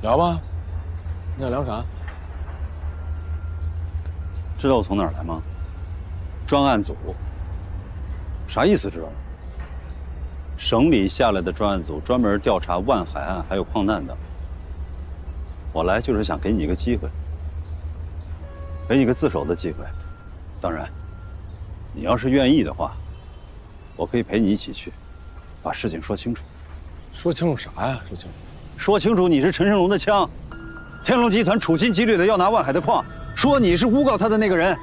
聊吧，你想聊啥？知道我从哪儿来吗？专案组。啥意思？知道吗？省里下来的专案组，专门调查万海案还有矿难的。我来就是想给你一个机会，给你个自首的机会。当然，你要是愿意的话，我可以陪你一起去，把事情说清楚。说清楚啥呀？说清楚。说清楚你是陈胜龙的枪，天龙集团处心积虑的要拿万海的矿，说你是诬告他的那个人，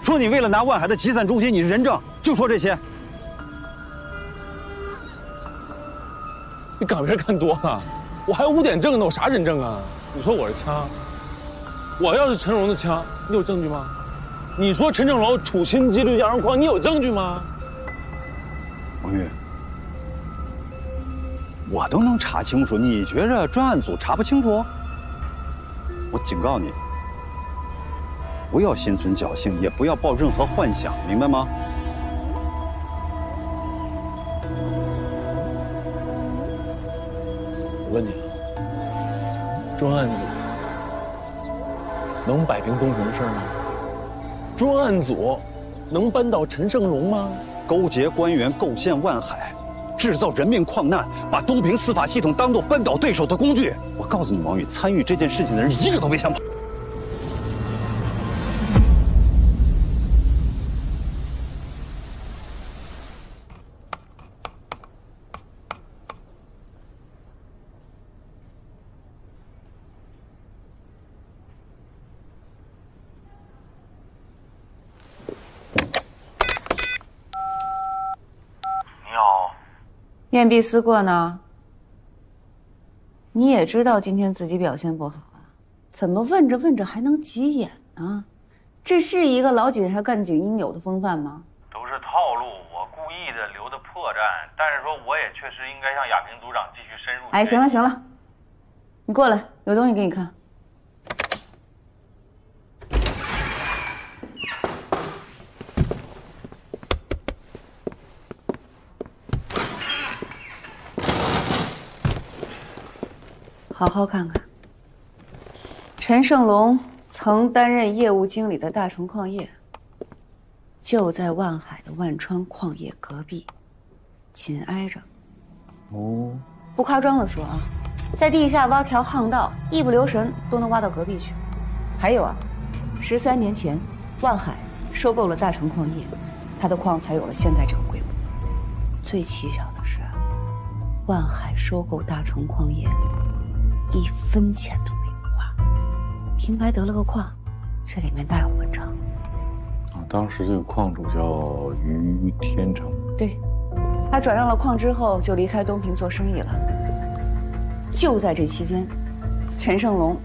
说你为了拿万海的集散中心你是人证，就说这些。你港片看多了，我还有污点证呢，我啥人证啊？你说我是枪，我要是陈荣的枪，你有证据吗？你说陈正龙处心积虑要让矿，你有证据吗？王玉，我都能查清楚，你觉着专案组查不清楚？我警告你，不要心存侥幸，也不要抱任何幻想，明白吗？我问你，专案组能摆平东平的事吗？专案组能扳倒陈胜荣吗？勾结官员构陷万海，制造人命矿难，把东平司法系统当作扳倒对手的工具。我告诉你，王宇，参与这件事情的人一个都别想跑。面壁思过呢？你也知道今天自己表现不好啊，怎么问着问着还能急眼呢？这是一个老警察干警应有的风范吗？都是套路，我故意的留的破绽，但是说我也确实应该向亚平组长继续深入。哎，行了行了，你过来，有东西给你看。好好看看，陈胜龙曾担任业务经理的大成矿业，就在万海的万川矿业隔壁，紧挨着。哦，不夸张的说啊，在地下挖条巷道，一不留神都能挖到隔壁去。还有啊，13年前，万海收购了大成矿业，他的矿才有了现在这个规模。最蹊跷的是，万海收购大成矿业，1分钱都没有花，平白得了个矿，这里面大有文章。啊，当时这个矿主叫于天成。对，他转让了矿之后就离开东平做生意了。就在这期间，陈胜龙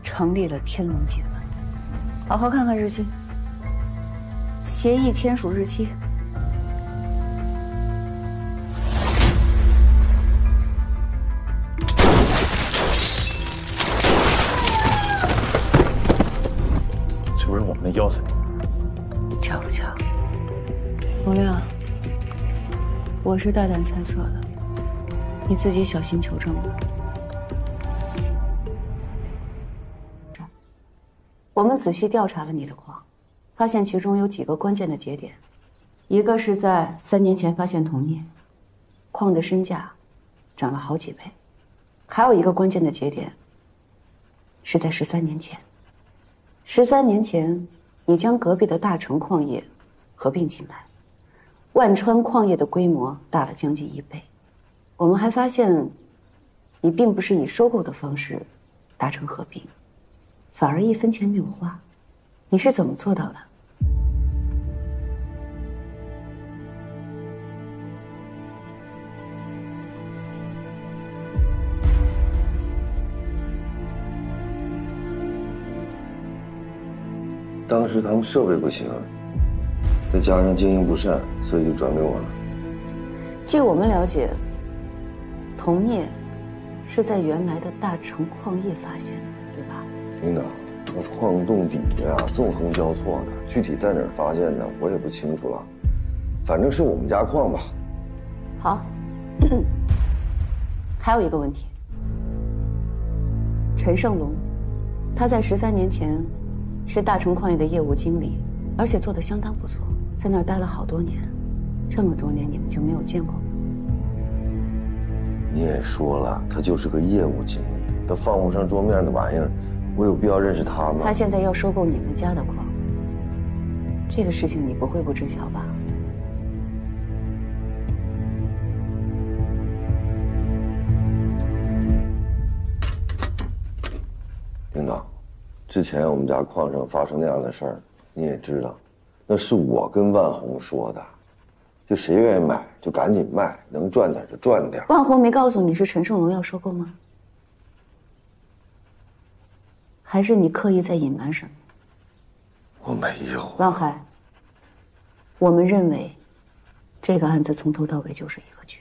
成立了天龙集团。好好看看日期，协议签署日期。不是我们要死你，巧不巧？洪亮，我是大胆猜测的，你自己小心求证吧。我们仔细调查了你的矿，发现其中有几个关键的节点，一个是在3年前发现铜镍，矿的身价涨了好几倍，还有一个关键的节点是在13年前。13年前，你将隔壁的大成矿业合并进来，万川矿业的规模大了将近1倍。我们还发现，你并不是以收购的方式达成合并，反而1分钱没有花。你是怎么做到的？当时他们设备不行，再加上经营不善，所以就转给我了。据我们了解，铜镍是在原来的大成矿业发现的，对吧？领导，那矿洞底下呀纵横交错的，具体在哪儿发现的我也不清楚了，反正是我们家矿吧。好，还有一个问题，陈胜龙，他在13年前是大成矿业的业务经理，而且做得相当不错，在那儿待了好多年。这么多年你们就没有见过吗？你也说了，他就是个业务经理，他放不上桌面的玩意儿，我有必要认识他吗？他现在要收购你们家的矿，这个事情你不会不知晓吧？领导，之前我们家矿上发生那样的事儿，你也知道，那是我跟万红说的，就谁愿意买就赶紧卖，能赚点就赚点。万红没告诉你是陈胜龙要收购吗？还是你刻意在隐瞒什么？我没有。万海，我们认为，这个案子从头到尾就是一个局。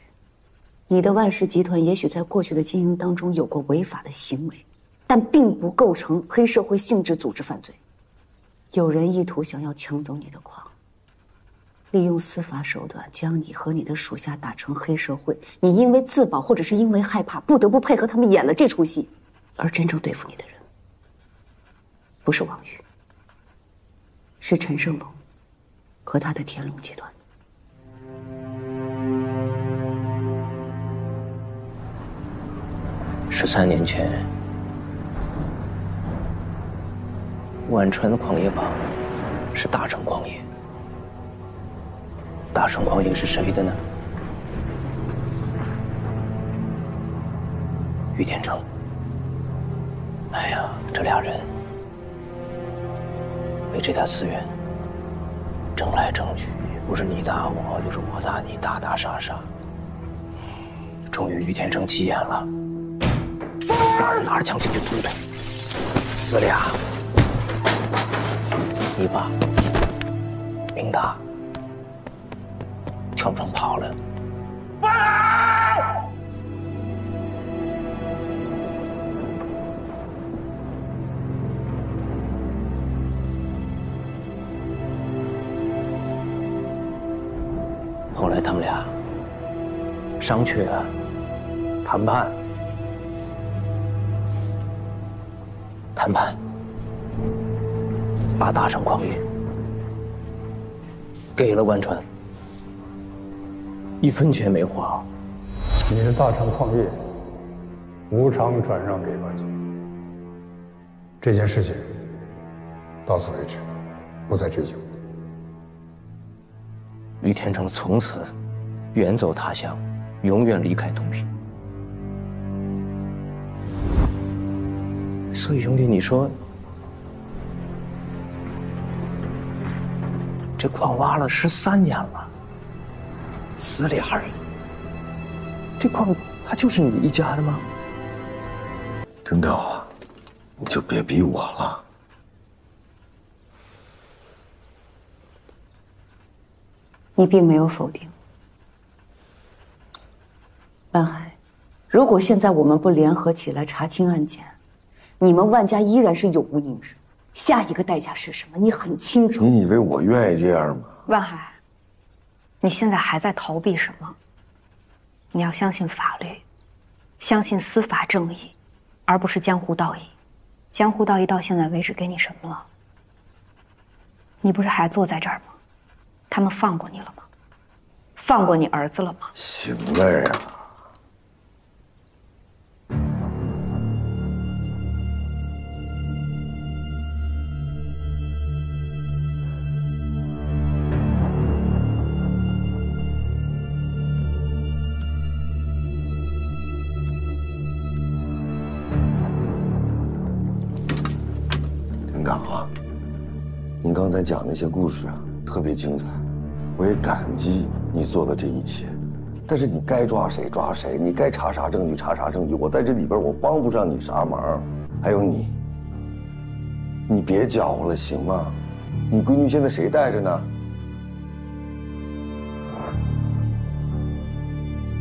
你的万氏集团也许在过去的经营当中有过违法的行为，但并不构成黑社会性质组织犯罪。有人意图想要抢走你的矿，利用司法手段将你和你的属下打成黑社会。你因为自保或者是因为害怕，不得不配合他们演了这出戏。而真正对付你的人，不是王宇，是陈胜龙和他的天龙集团。13年前，万川矿业旁是大成矿业。大成矿业是谁的呢？于天成。哎呀，这俩人为这沓资源争来争去，不是你打我，就是我打你，打打杀杀。终于于天成急眼了，让人拿着枪进去突呗，死俩。你爸明达跳窗跑了。后来他们俩商榷谈判，把大成矿业给了万川，1分钱没花。你的大成矿业无偿转让给万总，这件事情到此为止，不再追究。于天成从此远走他乡，永远离开东平。所以兄弟，你说这矿挖了13年了，死俩人，这矿它就是你一家的吗？领导啊，你就别逼我了。你并没有否定。万海，如果现在我们不联合起来查清案件，你们万家依然是永无宁日。下一个代价是什么？你很清楚。你以为我愿意这样吗？万海，你现在还在逃避什么？你要相信法律，相信司法正义，而不是江湖道义。江湖道义到现在为止给你什么了？你不是还坐在这儿吗？他们放过你了吗？放过你儿子了吗？行了呀。领导啊，您刚才讲那些故事啊，特别精彩。我也感激你做的这一切，但是你该抓谁抓谁，你该查啥证据查啥证据，我在这里边我帮不上你啥忙。还有你别搅和了行吗？你闺女现在谁带着呢？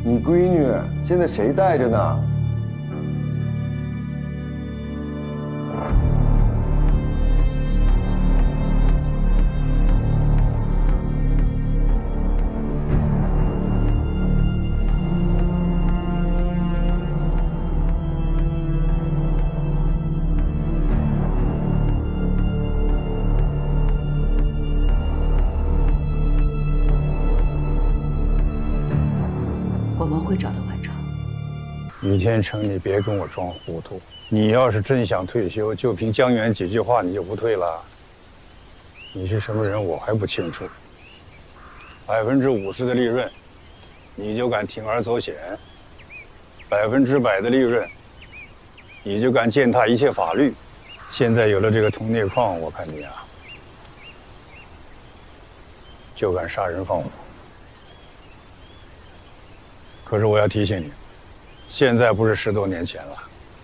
你闺女现在谁带着呢？们会找到万超。于天成，你别跟我装糊涂。你要是真想退休，就凭江源几句话你就不退了？你是什么人，我还不清楚。50%的利润，你就敢铤而走险？100%的利润，你就敢践踏一切法律？现在有了这个铜镍矿，我看你啊，就敢杀人放火。可是我要提醒你，现在不是10多年前了。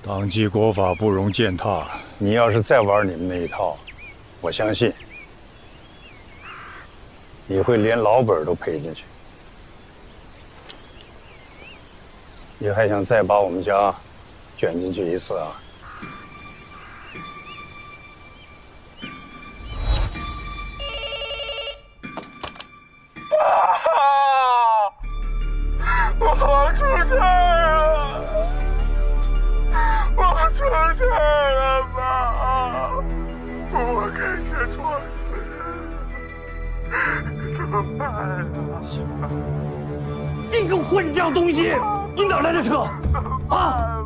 党纪国法不容践踏。你要是再玩你们那一套，我相信你会连老本都赔进去。你还想再把我们家卷进去一次啊？我出事了！我出事了，妈！我开车撞死人，怎么办啊？你个混账东西！你哪来的车？啊！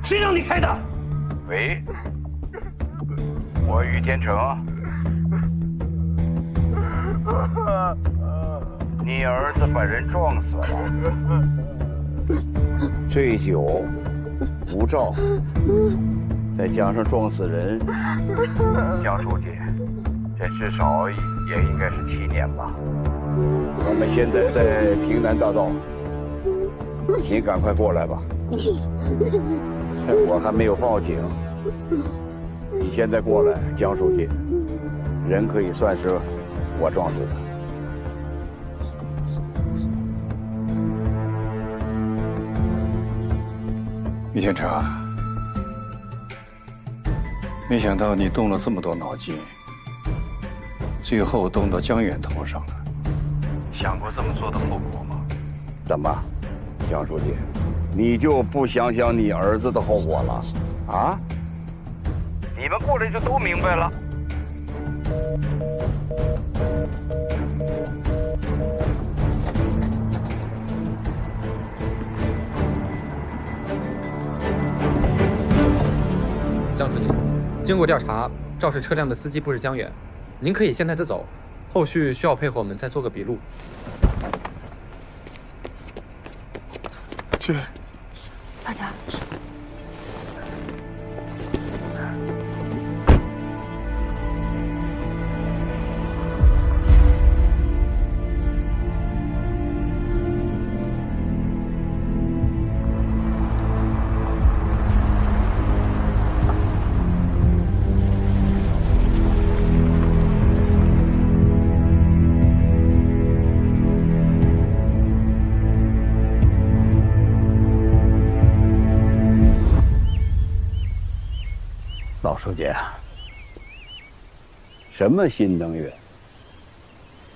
谁让你开的？喂，我于天成。你儿子把人撞死了，醉酒、无照，再加上撞死人，江书记，这至少也应该是7年吧。我们现在在平南大道，您赶快过来吧。我还没有报警，你现在过来，江书记，人可以算是我撞死的。于天成，没想到你动了这么多脑筋，最后动到江远头上了。想过这么做的后果吗？怎么，江书记，你就不想想你儿子的后果了？啊？你们过来就都明白了。江书记，经过调查，肇事车辆的司机不是江远，您可以现在就走，后续需要配合我们再做个笔录。去，慢点。老书记，什么新能源，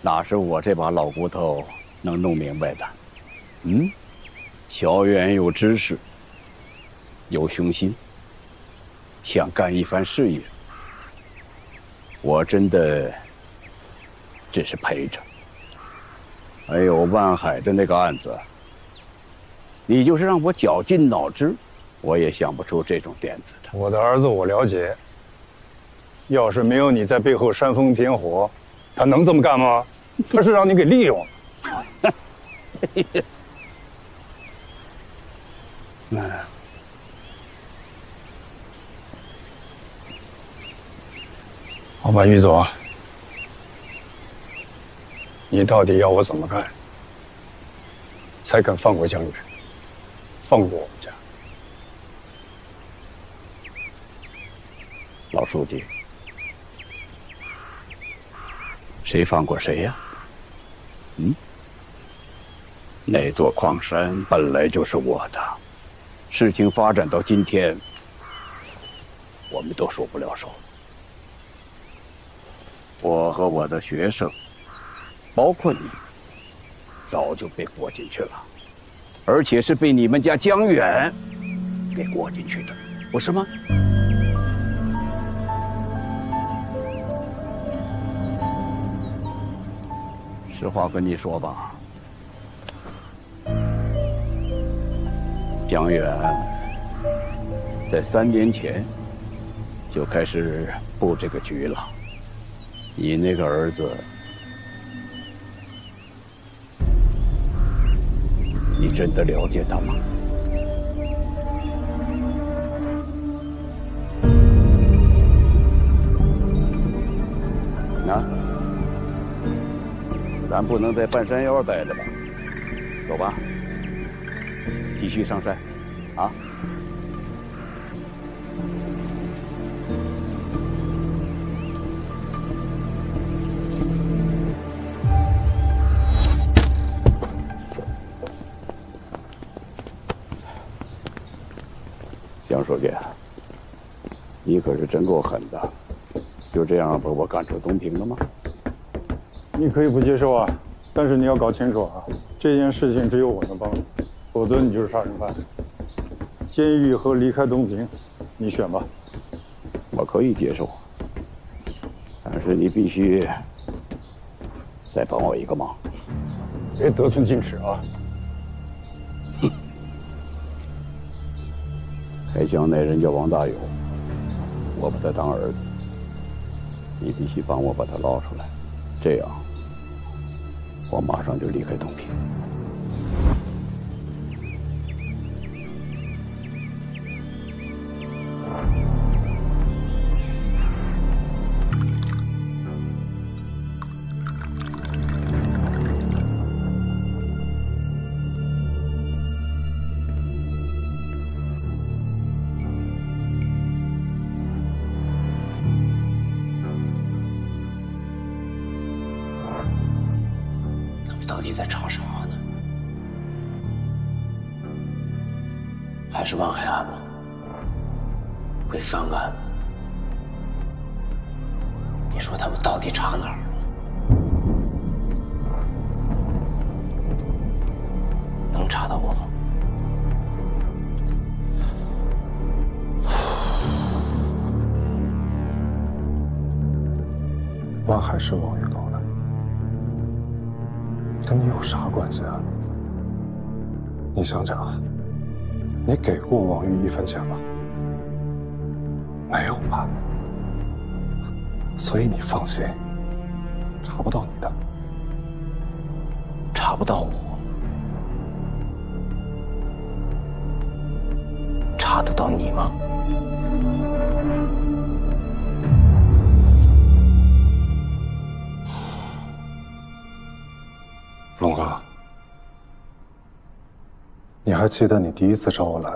哪是我这把老骨头能弄明白的？小远有知识，有雄心，想干一番事业，我真的只是陪着。还有万海的那个案子，你就是让我绞尽脑汁，我也想不出这种点子的。我的儿子我了解，要是没有你在背后煽风点火，他能这么干吗？他是让你给利用了。好吧，于总，你到底要我怎么干，才肯放过江远，放过我们家？老书记，谁放过谁呀？那座矿山本来就是我的，事情发展到今天，我们都收不了手。我和我的学生，包括你，早就被裹进去了，而且是被你们家江远给裹进去的，不是吗？实话跟你说吧，江远在3年前就开始布这个局了。你那个儿子，你真的了解他吗？那，咱不能在半山腰待着吧？走吧，继续上山，啊！江书记，你可是真够狠的，就这样把我赶出东平了吗？你可以不接受啊，但是你要搞清楚啊，这件事情只有我能帮你，否则你就是杀人犯。监狱和离开东平，你选吧。我可以接受，但是你必须再帮我一个忙。别得寸进尺啊！开江那人叫王大有，我把他当儿子，你必须帮我把他捞出来，这样我马上就离开东平。到底在吵啥呢？还是望海案吗？会翻案吗？你说他们到底查哪儿了？能查到我吗？万海是王玉搞的，跟你有啥关系啊？你想想啊，你给过王玉1分钱吗？没有吧？所以你放心，查不到你的。查不到我，查得到你吗？龙哥，你还记得你第一次找我来，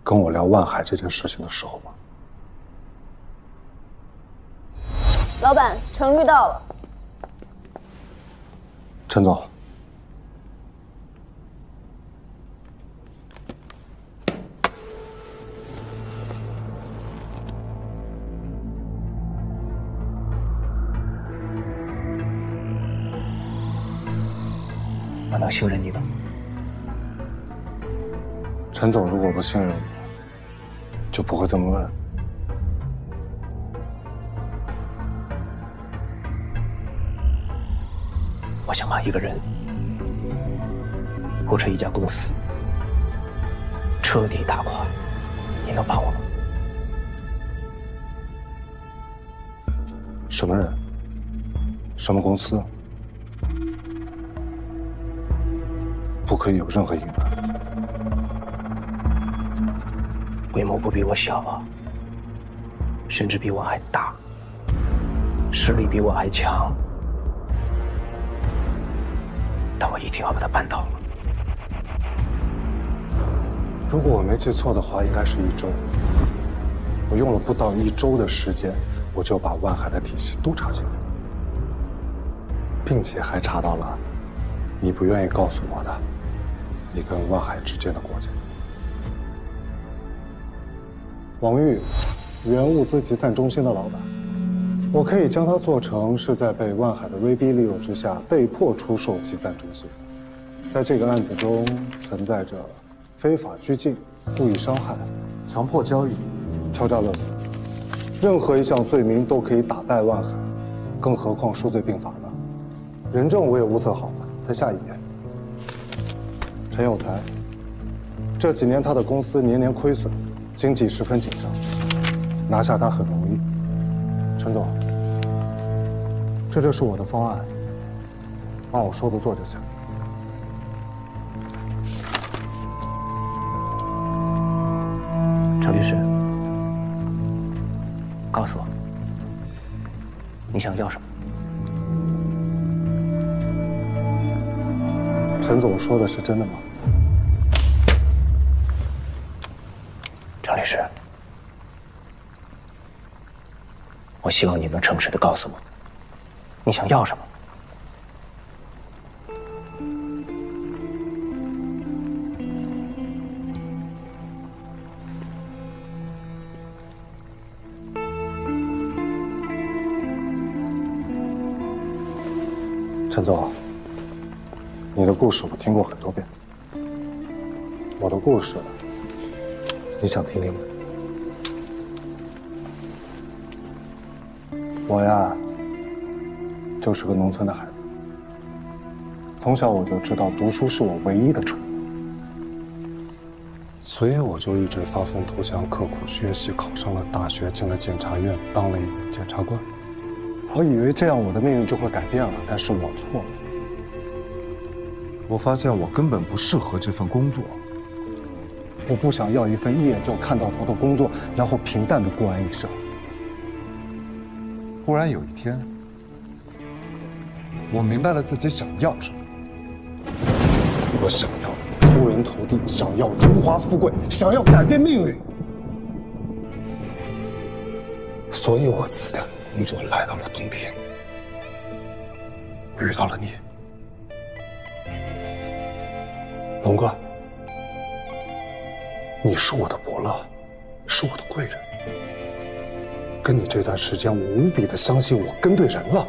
跟我聊万海这件事情的时候吗？老板，程律到了。陈总，我能信任你吗？陈总如果不信任我，就不会这么问。我想把一个人，或者一家公司彻底打垮，你能帮我吗？什么人？什么公司？不可以有任何隐瞒。规模不比我小啊，甚至比我还大，实力比我还强。但我一定要把它办到了。如果我没记错的话，应该是1周。我用了不到1周的时间，我就把万海的体系都查清了，并且还查到了你不愿意告诉我的你跟万海之间的过节。王玉，原物资集散中心的老板，我可以将他做成是在被万海的威逼利诱之下被迫出售集散中心。在这个案子中存在着非法拘禁、故意伤害、强迫交易、敲诈勒索，任何一项罪名都可以打败万海，更何况数罪并罚呢？人证我也物色好了，在下一页。陈有才，这几年他的公司年年亏损，经济十分紧张，拿下他很容易。陈总，这就是我的方案，按我说的做就行。张律师，告诉我，你想要什么？陈总说的是真的吗？张律师，我希望你能诚实的告诉我，你想要什么。陈总，你的故事我听过很多遍，我的故事，你想听听吗？我呀，就是个农村的孩子，从小我就知道读书是我唯一的出路，所以我就一直发愤图强，刻苦学习，考上了大学，进了检察院，当了一名检察官。我以为这样我的命运就会改变了，但是我错了。我发现我根本不适合这份工作。我不想要一份一眼就看到头的工作，然后平淡的过完一生。忽然有一天，我明白了自己想要什么。我想要出人头地，想要荣华富贵，想要改变命运。所以我辞掉了工作，来到了东平，遇到了你，龙哥。你是我的伯乐，是我的贵人。跟你这段时间，我无比的相信我跟对人了。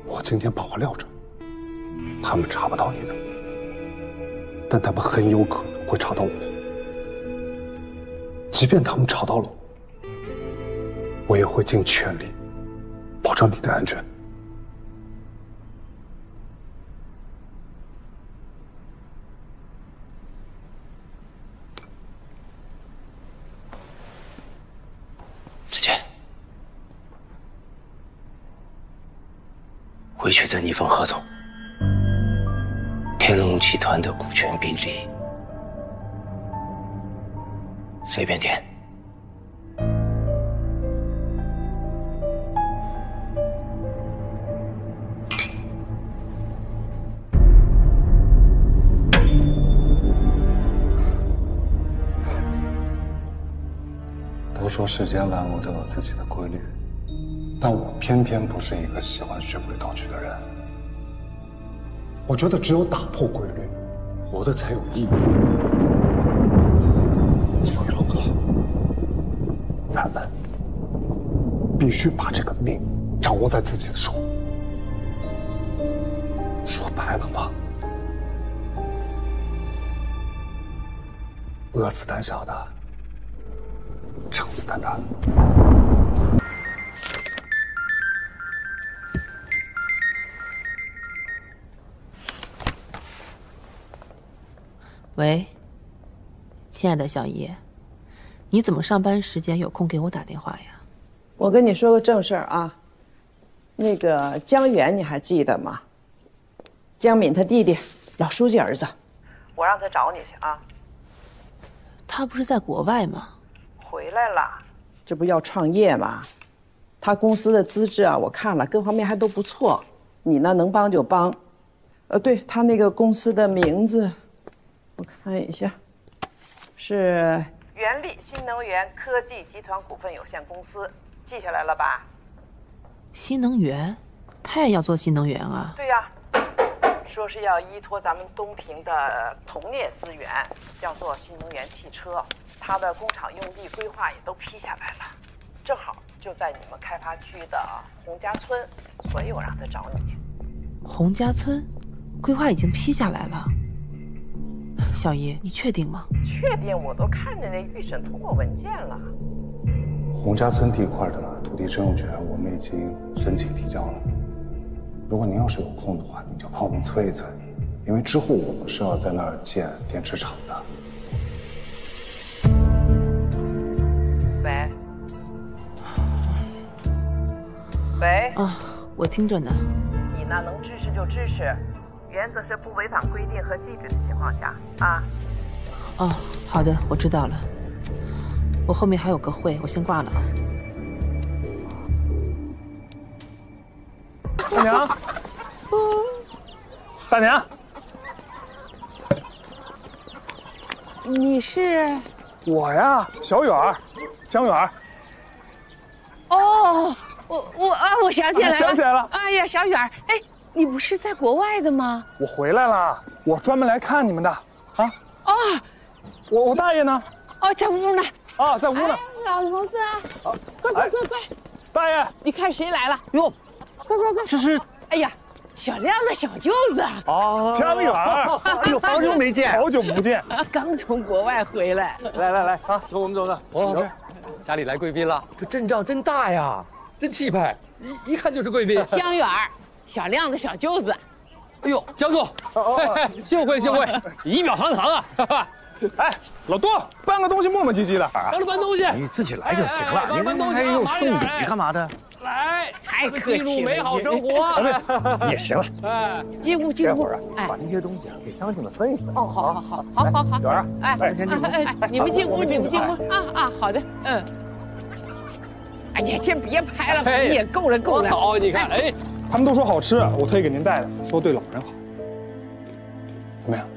我今天把话撂这，他们查不到你的，但他们很有可能会查到我。即便他们查到了我也会尽全力保证你的安全。子健，回去的那份合同，天龙集团的股权比例，随便填。都说世间万物都有自己的规律，但我偏偏不是一个喜欢循规蹈矩的人。我觉得只有打破规律，活得才有意义。所以龙哥，咱们必须把这个命掌握在自己的手。说白了嘛，饿死胆小的，撑死胆大的。喂，亲爱的小姨，你怎么上班时间有空给我打电话呀？我跟你说个正事儿啊，那个江源你还记得吗？江敏他弟弟，老书记儿子，我让他找你去啊。他不是在国外吗？回来了，这不要创业吗？他公司的资质啊，我看了，各方面还都不错。你呢，能帮就帮。对他那个公司的名字，我看一下，是原力新能源科技集团股份有限公司，记下来了吧？新能源，他也要做新能源啊？对呀，说是要依托咱们东平的铜镍资源，要做新能源汽车。他的工厂用地规划也都批下来了，正好就在你们开发区的洪家村，所以我让他找你。洪家村，规划已经批下来了。小姨，你确定吗？确定，我都看着那预审通过文件了。洪家村地块的土地使用权我们已经申请提交了。如果您要是有空的话，您就帮我们催一催，因为之后我们是要在那儿建电池厂的。喂，喂，啊，我听着呢。你呢能支持就支持，原则是不违反规定和机制的情况下啊。哦，好的，我知道了。我后面还有个会，我先挂了啊。大娘，大娘，你是？我呀，小远儿，江远儿。哦，我想起来了，想起来了。哎呀，小远儿，哎，你不是在国外的吗？我回来了，我专门来看你们的。啊？哦，我大爷呢？哦，在屋呢。啊，在屋呢。老头子啊，快！大爷，你看谁来了？哟，快！这是，哎呀，小亮的小舅子。哦，江远儿，哎呦，好久没见，好久不见，刚从国外回来。来啊，走，我们走的。哦，家里来贵宾了，这阵仗真大呀，真气派，一看就是贵宾。江远儿，小亮的小舅子。哎呦，江总，幸会，仪表堂堂啊！哎，老杜，搬个东西磨磨唧唧的，帮着搬东西，你自己来就行了。你搬东西又送礼干嘛的？来，太客气了，记录美好生活。也行了。哎，进屋。这会儿啊，把这些东西啊给乡亲们分一分。哦，好。远儿，你们进屋啊，好的，嗯。哎呀，先别拍了，你也够了。好，你看，哎，他们都说好吃，我特意给您带的，说对老人好。怎么样？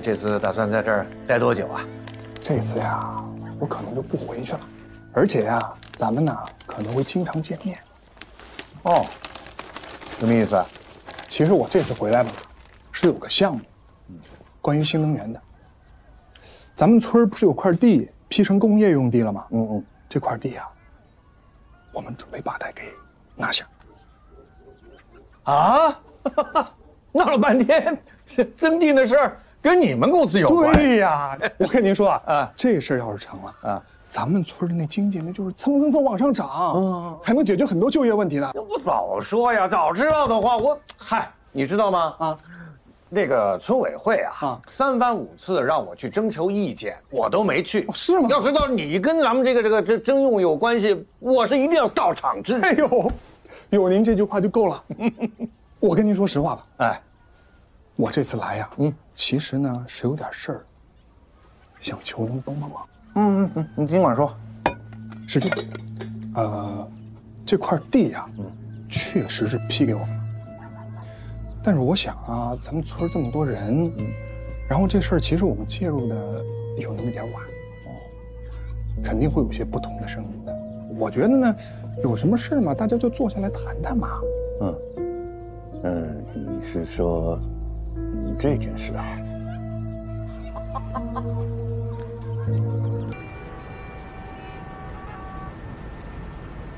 这次打算在这儿待多久啊？这次呀，我可能就不回去了，而且呀，咱们呢可能会经常见面。哦，什么意思？其实我这次回来吧，是有个项目，关于新能源的。咱们村不是有块地批成工业用地了吗？这块地啊，我们准备把它给拿下。啊？闹了半天，增地的事儿跟你们公司有关？对呀，我跟您说啊，这事儿要是成了啊，咱们村的那经济那就是蹭往上涨，还能解决很多就业问题呢。要不早说呀，早知道的话，你知道吗？那个村委会啊，3番5次让我去征求意见，我都没去。是吗？要知道你跟咱们这个征用有关系，我是一定要到场支持。哎呦，有您这句话就够了。我跟您说实话吧，哎，我这次来呀，其实呢是有点事儿，想求您帮帮忙。你尽管说。是这样，这块地呀，确实是批给我们了。但是我想啊，咱们村这么多人，然后这事儿其实我们介入的有那么点晚，肯定会有些不同的声音的。我觉得呢，有什么事嘛，大家就坐下来谈谈嘛。你是说这件事啊？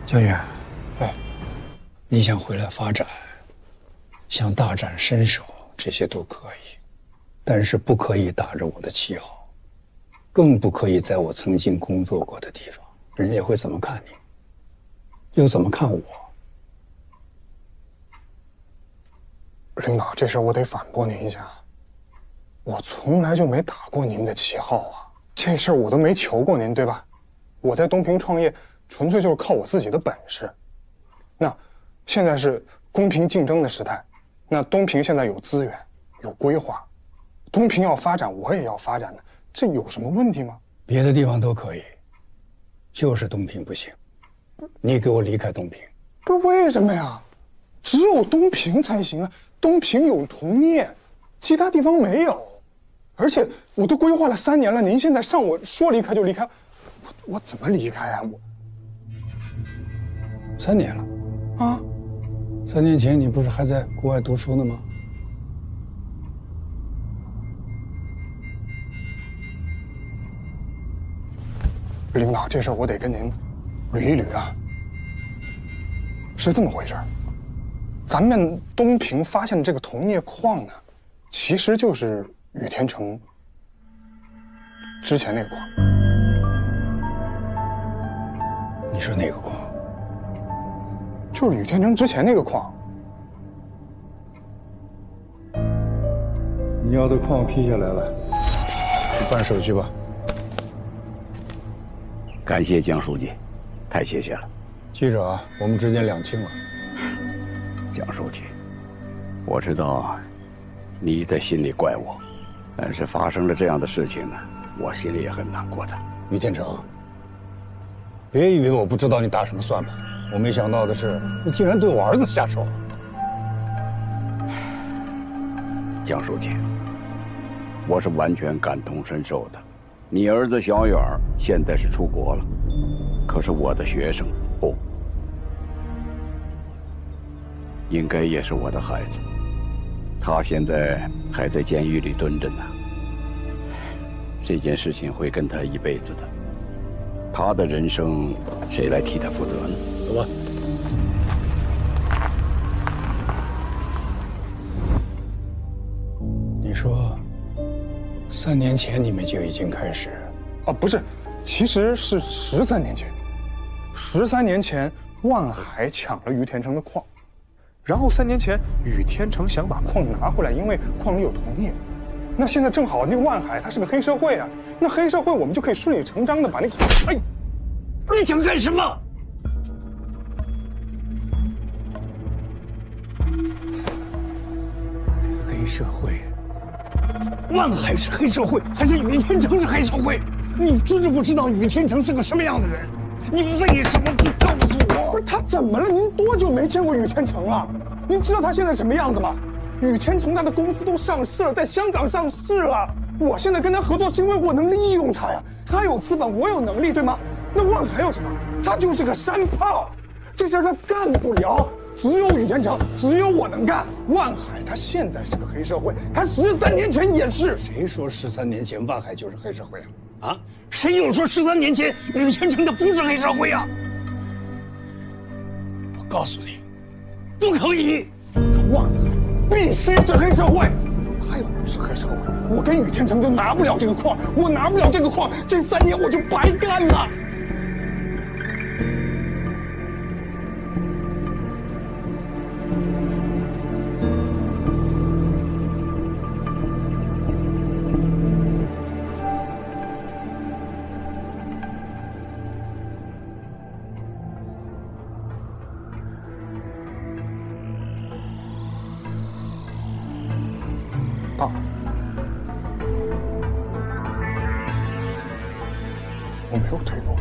江远，你想回来发展，想大展身手，这些都可以，但是不可以打着我的旗号，更不可以在我曾经工作过的地方，人家会怎么看你，又怎么看我？领导，这事我得反驳您一下，我从来就没打过您的旗号啊，这事我都没求过您，对吧？我在东平创业，纯粹就是靠我自己的本事。那现在是公平竞争的时代，那东平现在有资源，有规划，东平要发展，我也要发展的，这有什么问题吗？别的地方都可以，就是东平不行。你给我离开东平。不是为什么呀？只有东平才行啊！东平有铜业，其他地方没有。而且我都规划了3年了，您现在上我说离开就离开，我怎么离开啊？我3年了啊！3年前你不是还在国外读书呢吗？领导，这事儿我得跟您捋一捋啊。是这么回事儿，咱们东平发现的这个铜业矿呢，其实就是羽天成之前那个矿。你说哪个矿？就是羽天成之前那个矿。你要的矿批下来了，去办手续吧。感谢江书记，太谢谢了。记着啊，我们之间两清了。江书记，我知道你在心里怪我，但是发生了这样的事情呢，我心里也很难过的。于天成，别以为我不知道你打什么算盘，我没想到的是，你竟然对我儿子下手。江书记，我是完全感同身受的。你儿子小远现在是出国了，可是我的学生不，应该也是我的孩子。他现在还在监狱里蹲着呢。这件事情会跟他一辈子的，他的人生谁来替他负责呢？走吧。你说，3年前你们就已经开始？啊，不是，其实是13年前。13年前，万海抢了于天成的矿，然后3年前，于天成想把矿拿回来，因为矿里有铜镍。那现在正好，那万海他是个黑社会啊，那黑社会我们就可以顺理成章的把那矿……哎，你想干什么？黑社会？万海是黑社会，还是于天成是黑社会？你知不知道于天成是个什么样的人？你为什么不告诉我？不是他怎么了？您多久没见过于天成了？您知道他现在什么样子吗？于天成他的公司都上市了，在香港上市了。我现在跟他合作是因为我能利用他呀，他有资本，我有能力，对吗？那万海有什么？他就是个山炮，这事儿他干不了。只有于天成，只有我能干。万海他现在是个黑社会，他13年前也是。谁说13年前万海就是黑社会啊？啊？谁又说13年前于天成的不是黑社会啊？我告诉你，不可以。万海必须是黑社会，他要不是黑社会，我跟于天成就拿不了这个矿，我拿不了这个矿，这3年我就白干了。爸，我没有退路。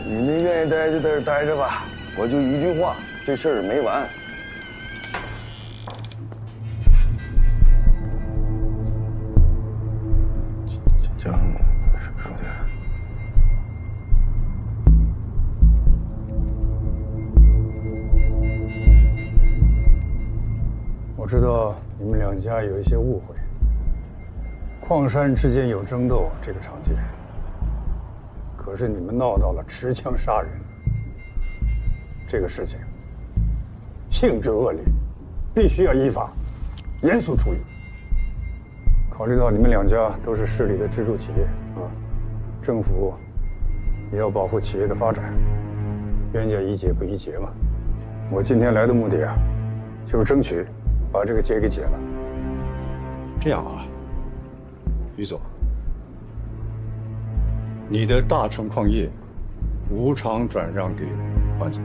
你们愿意待就在这待着吧，我就一句话，这事儿没完。江书记，我知道你们两家有一些误会，矿山之间有争斗，这个常见。可是你们闹到了持枪杀人，这个事情性质恶劣，必须要依法严肃处理。考虑到你们两家都是市里的支柱企业啊，政府也要保护企业的发展，冤家宜解不宜结嘛。我今天来的目的啊，就是争取把这个结给解了。这样啊，于总。你的大成矿业无偿转让给万总，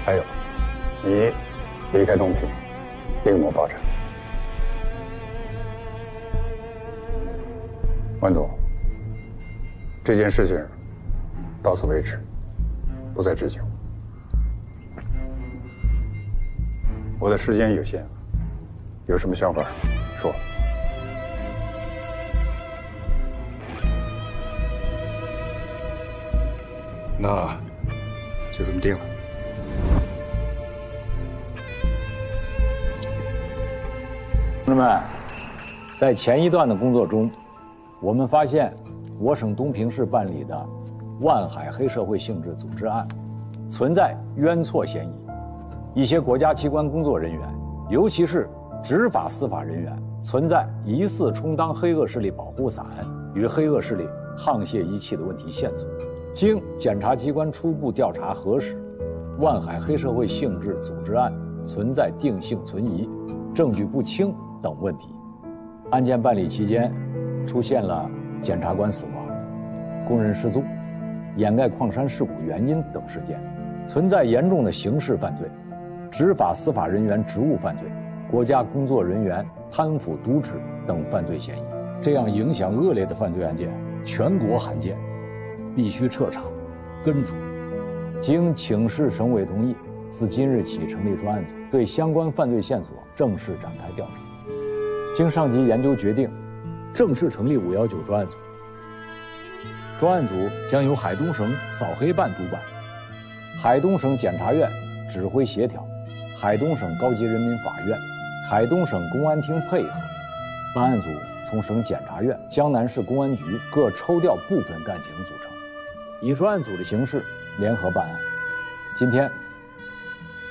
还有，你离开东平，另谋发展。万总，这件事情到此为止，不再追究。我的时间有限，有什么想法说。那就这么定了。同志们，在前一段的工作中，我们发现我省东平市办理的万海黑社会性质组织案存在冤错嫌疑，一些国家机关工作人员，尤其是执法司法人员，存在疑似充当黑恶势力保护伞与黑恶势力沆瀣一气的问题线索。经检察机关初步调查核实，万海黑社会性质组织案存在定性存疑、证据不清等问题。案件办理期间，出现了检察官死亡、工人失踪、掩盖矿山事故原因等事件，存在严重的刑事犯罪、执法司法人员职务犯罪、国家工作人员贪腐渎职等犯罪嫌疑。这样影响恶劣的犯罪案件，全国罕见，必须彻查、根除。经请示省委同意，自今日起成立专案组，对相关犯罪线索正式展开调查。经上级研究决定，正式成立519专案组。专案组将由海东省扫黑办督办，海东省检察院指挥协调，海东省高级人民法院、海东省公安厅配合。办案组从省检察院、江南市公安局各抽调部分干警组成，以专案组的形式联合办案。今天，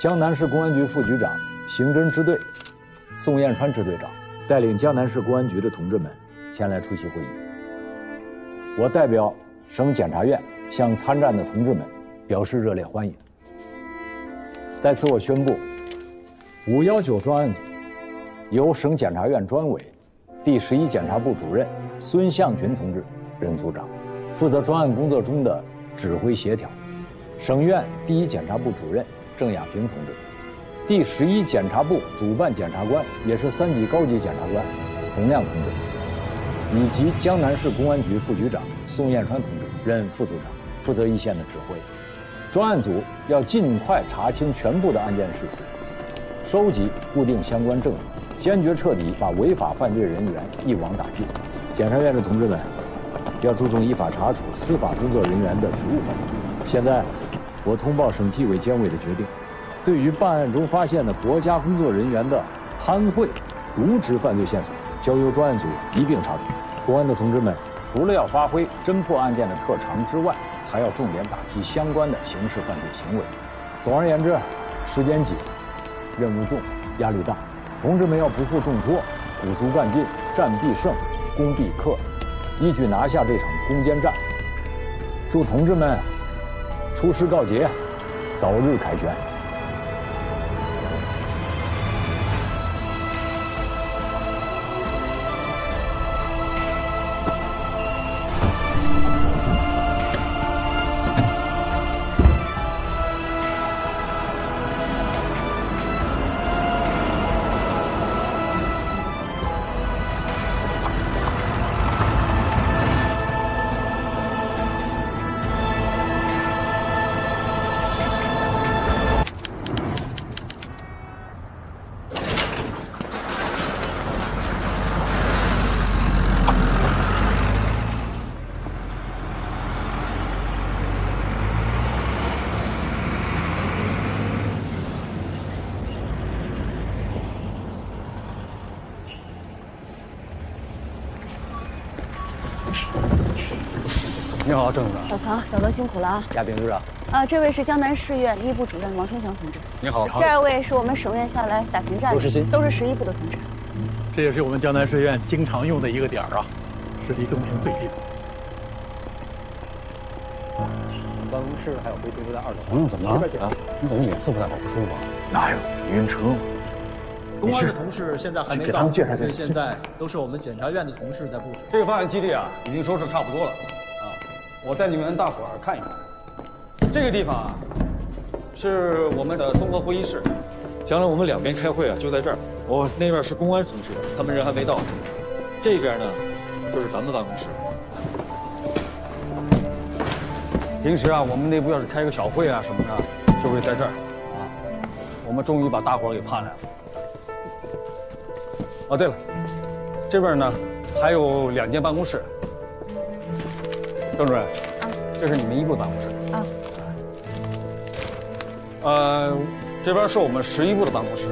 江南市公安局副局长刑侦支队宋彦川支队长带领江南市公安局的同志们前来出席会议。我代表省检察院向参战的同志们表示热烈欢迎。在此，我宣布，519专案组由省检察院专委、第11检察部主任孙向群同志任组长，负责专案工作中的指挥协调；省院第1检察部主任郑亚平同志，第11检察部主办检察官，也是3级高级检察官洪亮同志，以及江南市公安局副局长宋彦川同志任副组长，负责一线的指挥。专案组要尽快查清全部的案件事实，收集固定相关证据，坚决彻底把违法犯罪人员一网打尽。检察院的同志们要注重依法查处司法工作人员的职务犯罪。现在，我通报省纪委监委的决定，对于办案中发现的国家工作人员的贪贿、渎职犯罪线索，交由专案组一并查处。公安的同志们，除了要发挥侦破案件的特长之外，还要重点打击相关的刑事犯罪行为。总而言之，时间紧，任务重，压力大，同志们要不负重托，鼓足干劲，战必胜，攻必克，一举拿下这场攻坚战。祝同志们出师告捷，早日凯旋。你好，郑组长。老曹，小哥辛苦了啊！亚兵组长。这位是江南市院1部主任王春祥同志。你好。这2位是我们省院下来打勤战的，都是11部的同志。这也是我们江南市院经常用的一个点儿啊，是离东平最近。办公室还有会议都在2楼。王亮怎么了？啊，你感觉脸色不太好，不舒服吧？哪有晕车？公安的同事现在还没到，所以现在都是我们检察院的同事在布置。这个发案基地啊，已经收拾差不多了啊。我带你们大伙儿看一看。这个地方啊，是我们的综合会议室。将来我们两边开会啊，就在这儿。那边是公安同事，他们人还没到。这边呢，就是咱们办公室。平时啊，我们内部要是开个小会啊什么的，就会在这儿啊。我们终于把大伙儿给盼来了。哦，对了，这边呢还有2间办公室。郑主任，这是你们1部办公室。这边是我们11部的办公室。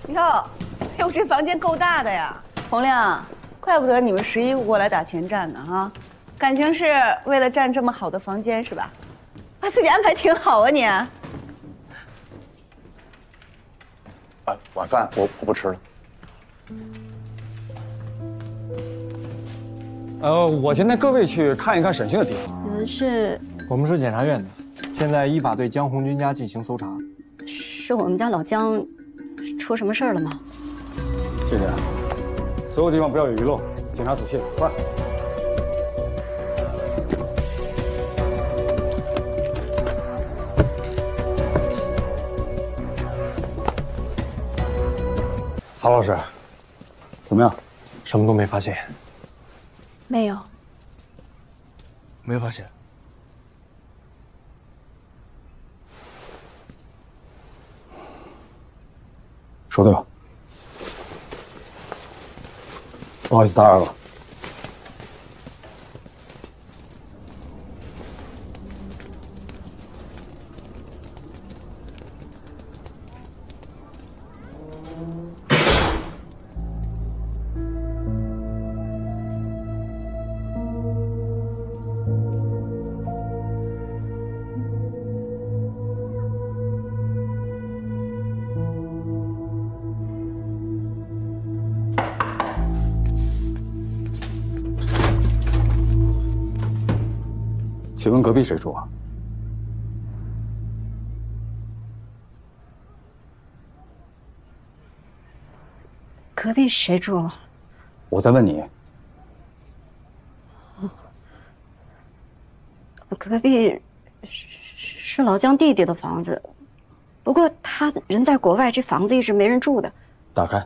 哟，哟，这房间够大的呀！洪亮，怪不得你们11部过来打前站呢哈，感情是为了占这么好的房间是吧？把自己安排挺好啊你。晚饭我不吃了。我先带各位去看一看审讯的地方。你们是？我们是检察院的，现在依法对江红军家进行搜查。是我们家老江出什么事儿了吗？谢谢。所有地方不要有遗漏，检查仔细，快。曹老师，怎么样？什么都没发现。没有。没发现。说对了。不好意思打扰了。请问隔壁谁住啊？隔壁谁住？我在问你。隔壁是老江弟弟的房子，不过他人在国外，这房子一直没人住的。打开。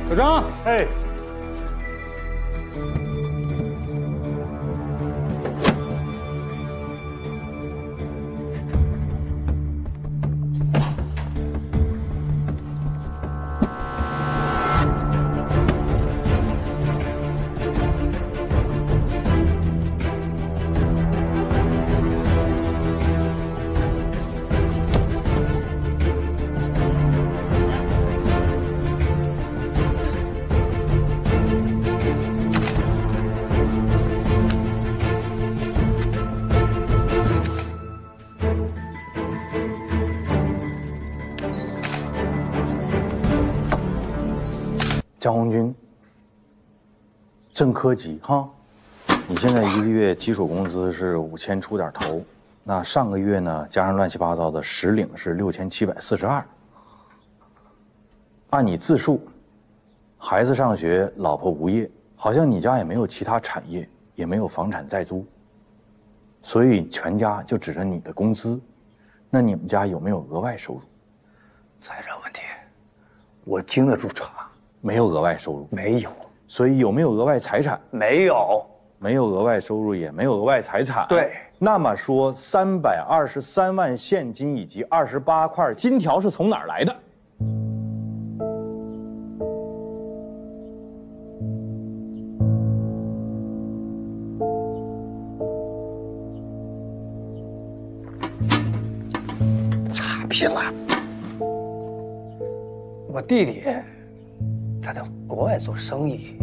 小张，哎，江红军，正科级哈，你现在一个月基础工资是5000出点头，那上个月呢加上乱七八糟的实领是6742。按你自述，孩子上学，老婆无业，好像你家也没有其他产业，也没有房产在租，所以全家就指着你的工资。那你们家有没有额外收入？财产问题，我经得住查。没有额外收入，没有。所以有没有额外财产？没有。没有额外收入，也没有额外财产。对。那么说，323万现金以及28块金条是从哪儿来的？拼了！我弟弟，他在国外做生意，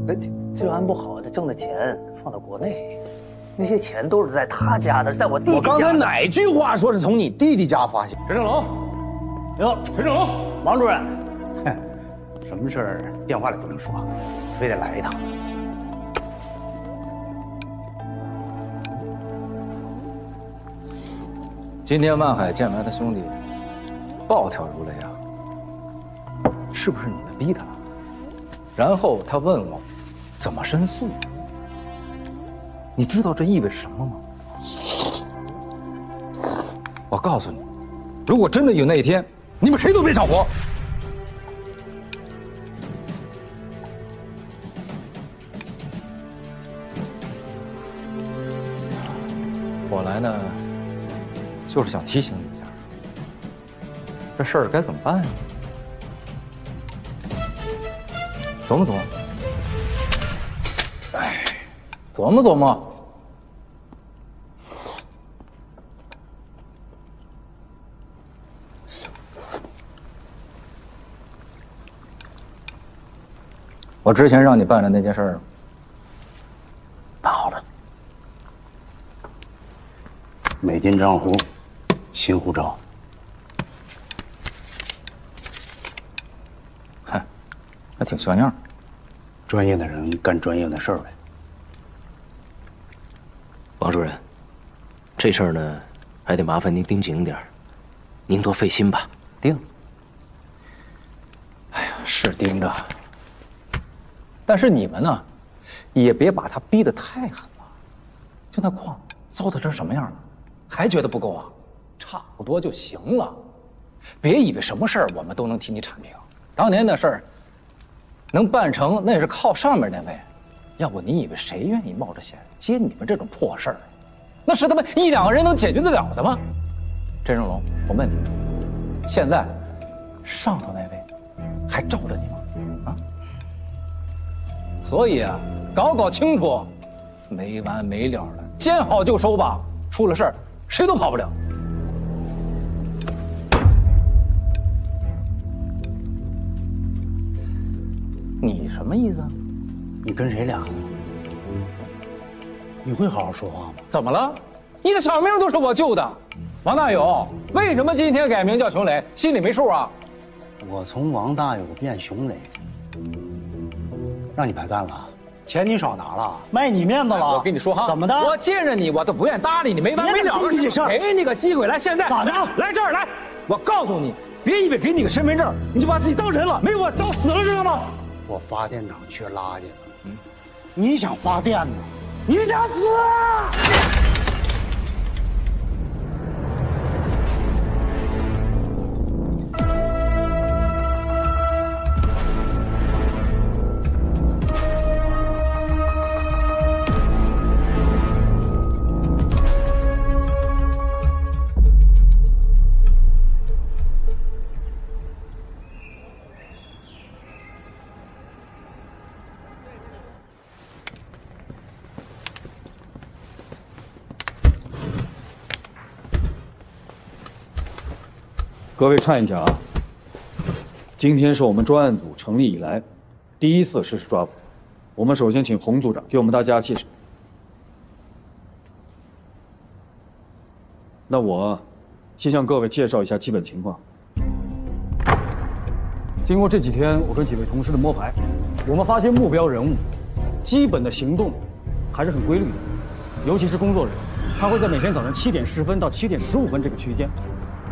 那治安不好，他挣的钱放到国内，那些钱都是在他家的，在我弟弟家。我刚才哪句话说是从你弟弟家发现？陈正龙，哟，陈正龙，王主任，什么事儿电话里不能说，非得来一趟。今天万海见完他兄弟，暴跳如雷啊！是不是你们逼他？然后他问我，怎么申诉？你知道这意味着什么吗？我告诉你，如果真的有那一天，你们谁都别想活。我来呢，就是想提醒你一下，这事儿该怎么办呀？琢磨琢磨。哎，琢磨琢磨。我之前让你办的那件事儿，办好了。美金账户，新护照。嗨，还挺像样。专业的人干专业的事儿呗。王主任，这事儿呢，还得麻烦您盯紧点儿，您多费心吧。盯。哎呀，是盯着。但是你们呢，也别把他逼得太狠了。就那矿糟蹋成什么样了，还觉得不够啊？差不多就行了。别以为什么事儿我们都能替你铲平。当年的事儿能办成，那也是靠上面那位。要不你以为谁愿意冒着险接你们这种破事儿？那是他们一两个人能解决得了的吗？陈胜龙，我问你，现在上头那位还罩着你吗？啊？所以啊，搞清楚，没完没了的，见好就收吧。出了事儿，谁都跑不了。你什么意思啊？你跟谁俩？你会好好说话吗？怎么了？你的小命都是我救的。王大有，为什么今天改名叫熊磊？心里没数啊？我从王大有变熊磊，让你白干了，钱你少拿了，卖你面子了。我跟你说哈，怎么的？我见着你我都不愿搭理你，没完没了的事。给你个机会，来，现在咋的？来这儿来！我告诉你，别以为给你个身份证，你就把自己当人了，没我早死了，知道吗？我发电厂缺垃圾了，你想发电呢？你想死？各位看一下啊，今天是我们专案组成立以来第一次实施抓捕。我们首先请洪组长给我们大家介绍。那我先向各位介绍一下基本情况。经过这几天我跟几位同事的摸排，我们发现目标人物基本的行动还是很规律的，尤其是工作人，他会在每天早上7点10分到7点15分这个区间。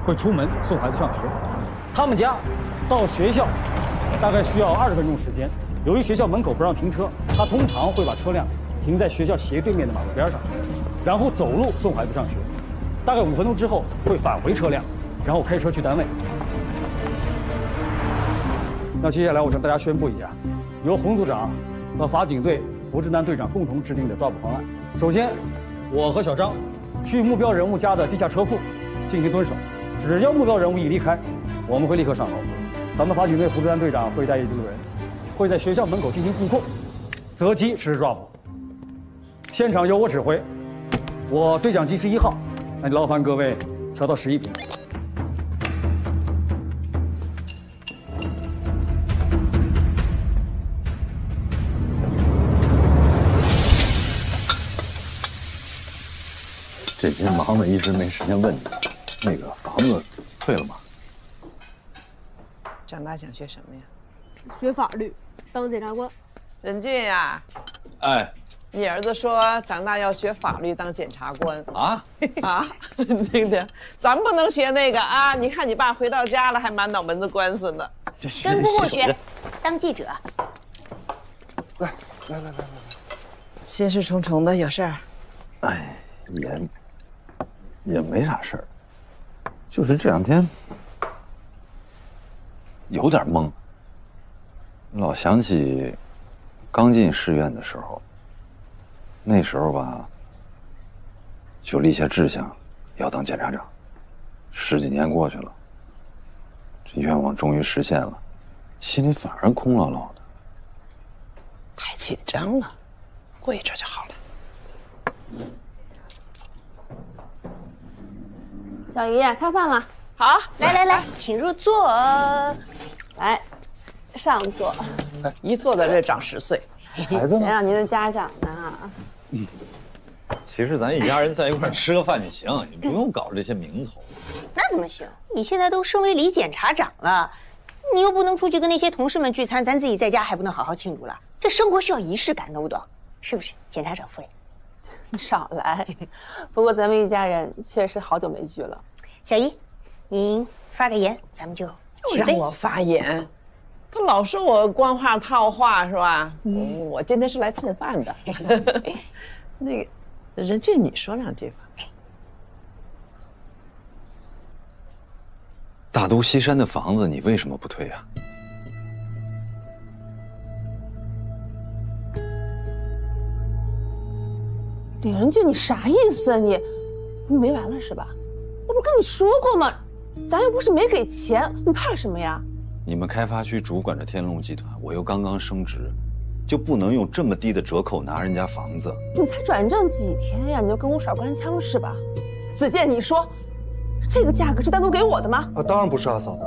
会出门送孩子上学，他们家到学校大概需要20分钟时间。由于学校门口不让停车，他通常会把车辆停在学校斜对面的马路边上，然后走路送孩子上学。大概5分钟之后会返回车辆，然后开车去单位。那接下来我向大家宣布一下，由洪组长和法警队胡志南队长共同制定的抓捕方案。首先，我和小张去目标人物家的地下车库进行蹲守。只要目标人物一离开，我们会立刻上楼。咱们法警队胡志安队长会带一队人，会在学校门口进行布控，择机实施抓捕。现场由我指挥，我对讲机是1号，那就劳烦各位调到11频。这些忙的一直没时间问你，那个房子退了吗？长大想学什么呀？学法律，当检察官。任俊呀，哎，你儿子说长大要学法律当检察官啊啊！对的，咱不能学那个啊！你看你爸回到家了，还满脑门子官司呢。跟姑姑学，当记者。来，心事重重的，有事儿？哎，也没啥事儿，就是这两天有点懵，老想起刚进市院的时候，那时候吧，就立下志向要当检察长。10几年过去了，这愿望终于实现了，心里反而空落落的。太紧张了，过一阵就好了。小姨，开饭了。好，来，请入座。来，上座。一坐在这长10岁。孩子呢？谁让您的家长呢？其实咱一家人在一块吃个饭就行，你不用搞这些名头。那怎么行？你现在都升为李检察长了，你又不能出去跟那些同事们聚餐，咱自己在家还不能好好庆祝了。这生活需要仪式感，懂不懂？是不是，检察长夫人？你少来。不过咱们一家人确实好久没聚了。小姨，您发个言，咱们就又让我发言，他老说我官话套话是吧？我今天是来蹭饭的。那个任俊，你说2句吧。大都西山的房子，你为什么不退啊？李仁俊，你啥意思啊你没完了是吧？我不是跟你说过吗？咱又不是没给钱，你怕什么呀？你们开发区主管着天龙集团，我又刚刚升职，就不能用这么低的折扣拿人家房子？你才转正几天呀，你就跟我耍官腔是吧？子健，你说这个价格是单独给我的吗？当然不是啊，嫂子。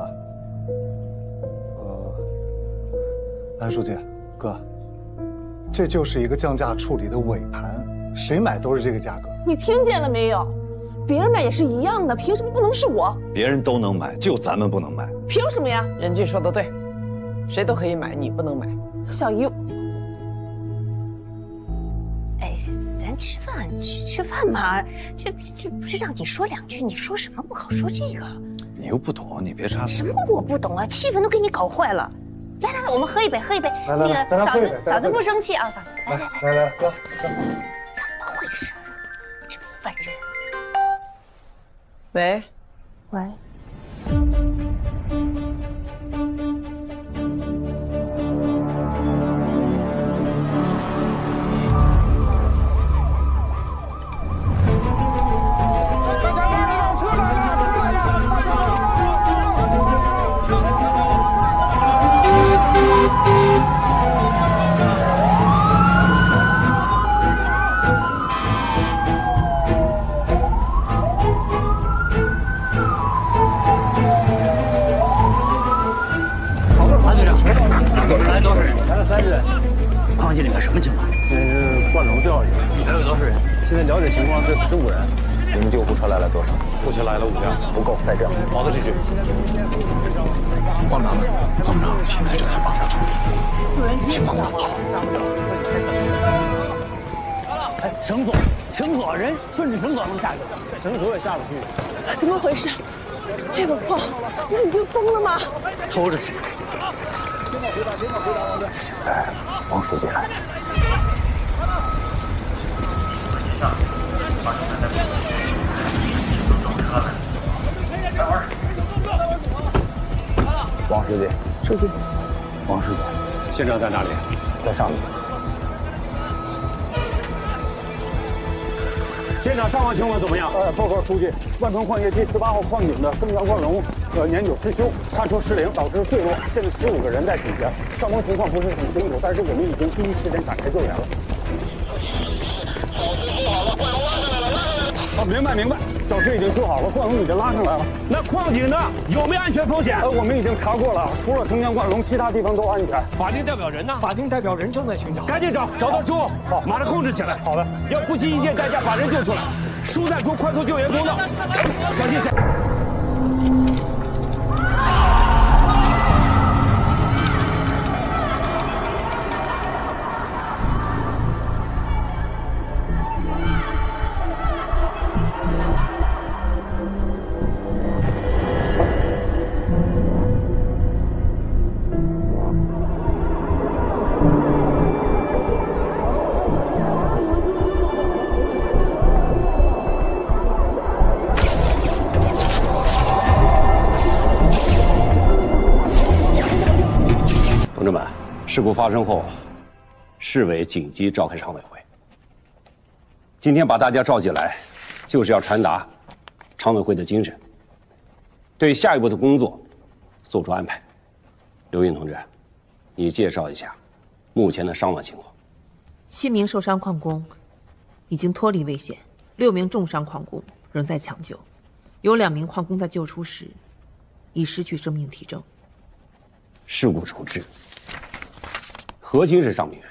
安书记，哥，这就是一个降价处理的尾盘，谁买都是这个价格。你听见了没有？别人买也是一样的，凭什么不能是我？别人都能买，就咱们不能买，凭什么呀？任俊说的对，谁都可以买，你不能买。小姨，哎，咱吃饭嘛，这不是让你说2句，你说什么不好说这个？你又不懂，你别插嘴。什么我不懂啊？气氛都给你搞坏了。来，我们喝一杯。来，嫂子不生气啊，嫂子。来，哥。怎么回事？这烦人。喂。来多少人？来了30人。矿井里面什么情况？现在是灌楼调研，还有多少人？现在了解情况是15人。你们救护车来了多少？目前来了5辆，不够，再调。跑得出去。矿长，现在正在帮着处理，去忙他跑。哎，绳索人顺着绳索能下去，绳索也下不去。怎么回事？这个矿，你已经疯了吗？偷着去。哎，王书记来了。王书记，王书记，现场在哪里？在上面。现场伤亡情况怎么样？报告书记，万川矿业第18号矿井的升降灌龙，年久失修，刹车失灵，导致坠落。现在15个人在底下，伤亡情况不是很清楚，但是我们已经第一时间展开救援了。明白。脚石已经修好了，灌龙已经拉上来了。那矿井呢？有没有安全风险？我们已经查过了，除了升降灌龙，其他地方都安全。法定代表人呢？法定代表人正在寻找，赶紧找到之后，好，马上控制起来。好的，要不惜一切代价把人救出来。疏散出快速救援通道，小心！同志们，事故发生后，市委紧急召开常委会。今天把大家召集来，就是要传达常委会的精神，对下一步的工作做出安排。刘运同志，你介绍一下目前的伤亡情况。7名受伤矿工已经脱离危险，6名重伤矿工仍在抢救，有2名矿工在救出时已失去生命体征。事故处置核心是伤病员，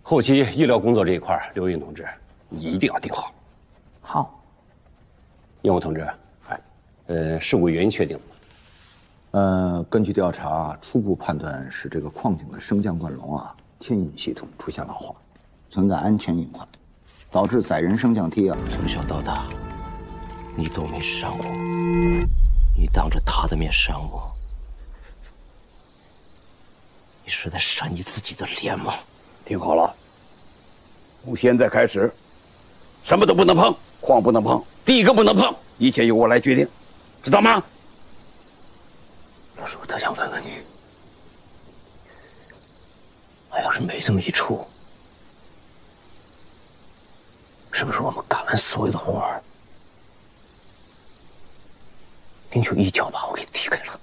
后期医疗工作这一块，刘运同志你一定要盯好。好。叶武同志，事故原因确定了吗？根据调查，初步判断是这个矿井的升降灌笼牵引系统出现老化，存在安全隐患，导致载人升降梯从小到大，你都没伤过，你当着他的面伤我，你是在扇你自己的脸吗？听好了，从现在开始，什么都不能碰，矿不能碰，地更不能碰，一切由我来决定，知道吗？要是我特想问问你，我要是没这么一出，是不是我们干完所有的活儿，您就一脚把我给踢开了？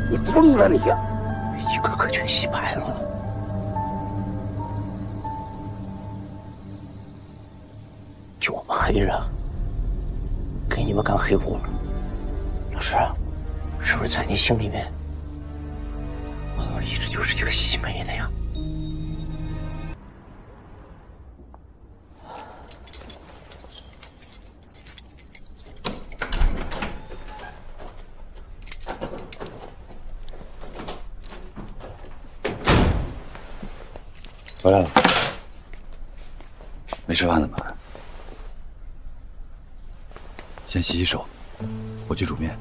你疯了你呀！一个个全洗白了。就我们黑人，给你们干黑活。老师，是不是在你心里面，我一直就是一个洗煤的呀？回来了，没吃饭怎么办？先洗洗手，我去煮面。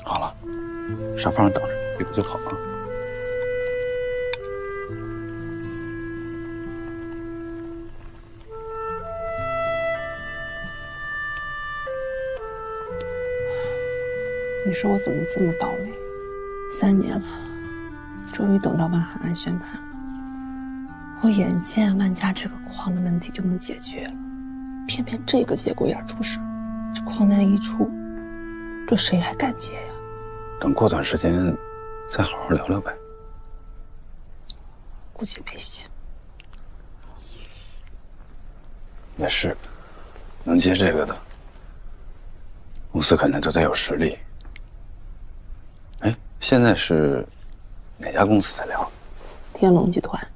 好了，沙发上等着，一会儿就好了。你说我怎么这么倒霉？3年了，终于等到万海案宣判了。我眼见万家这个矿的问题就能解决了，偏偏这个节骨眼出事儿，这矿难一出，这谁还敢接呀？等过段时间再好好聊聊呗。估计没戏。也是，能接这个的，公司肯定都得有实力。哎，现在是哪家公司在聊？天龙集团。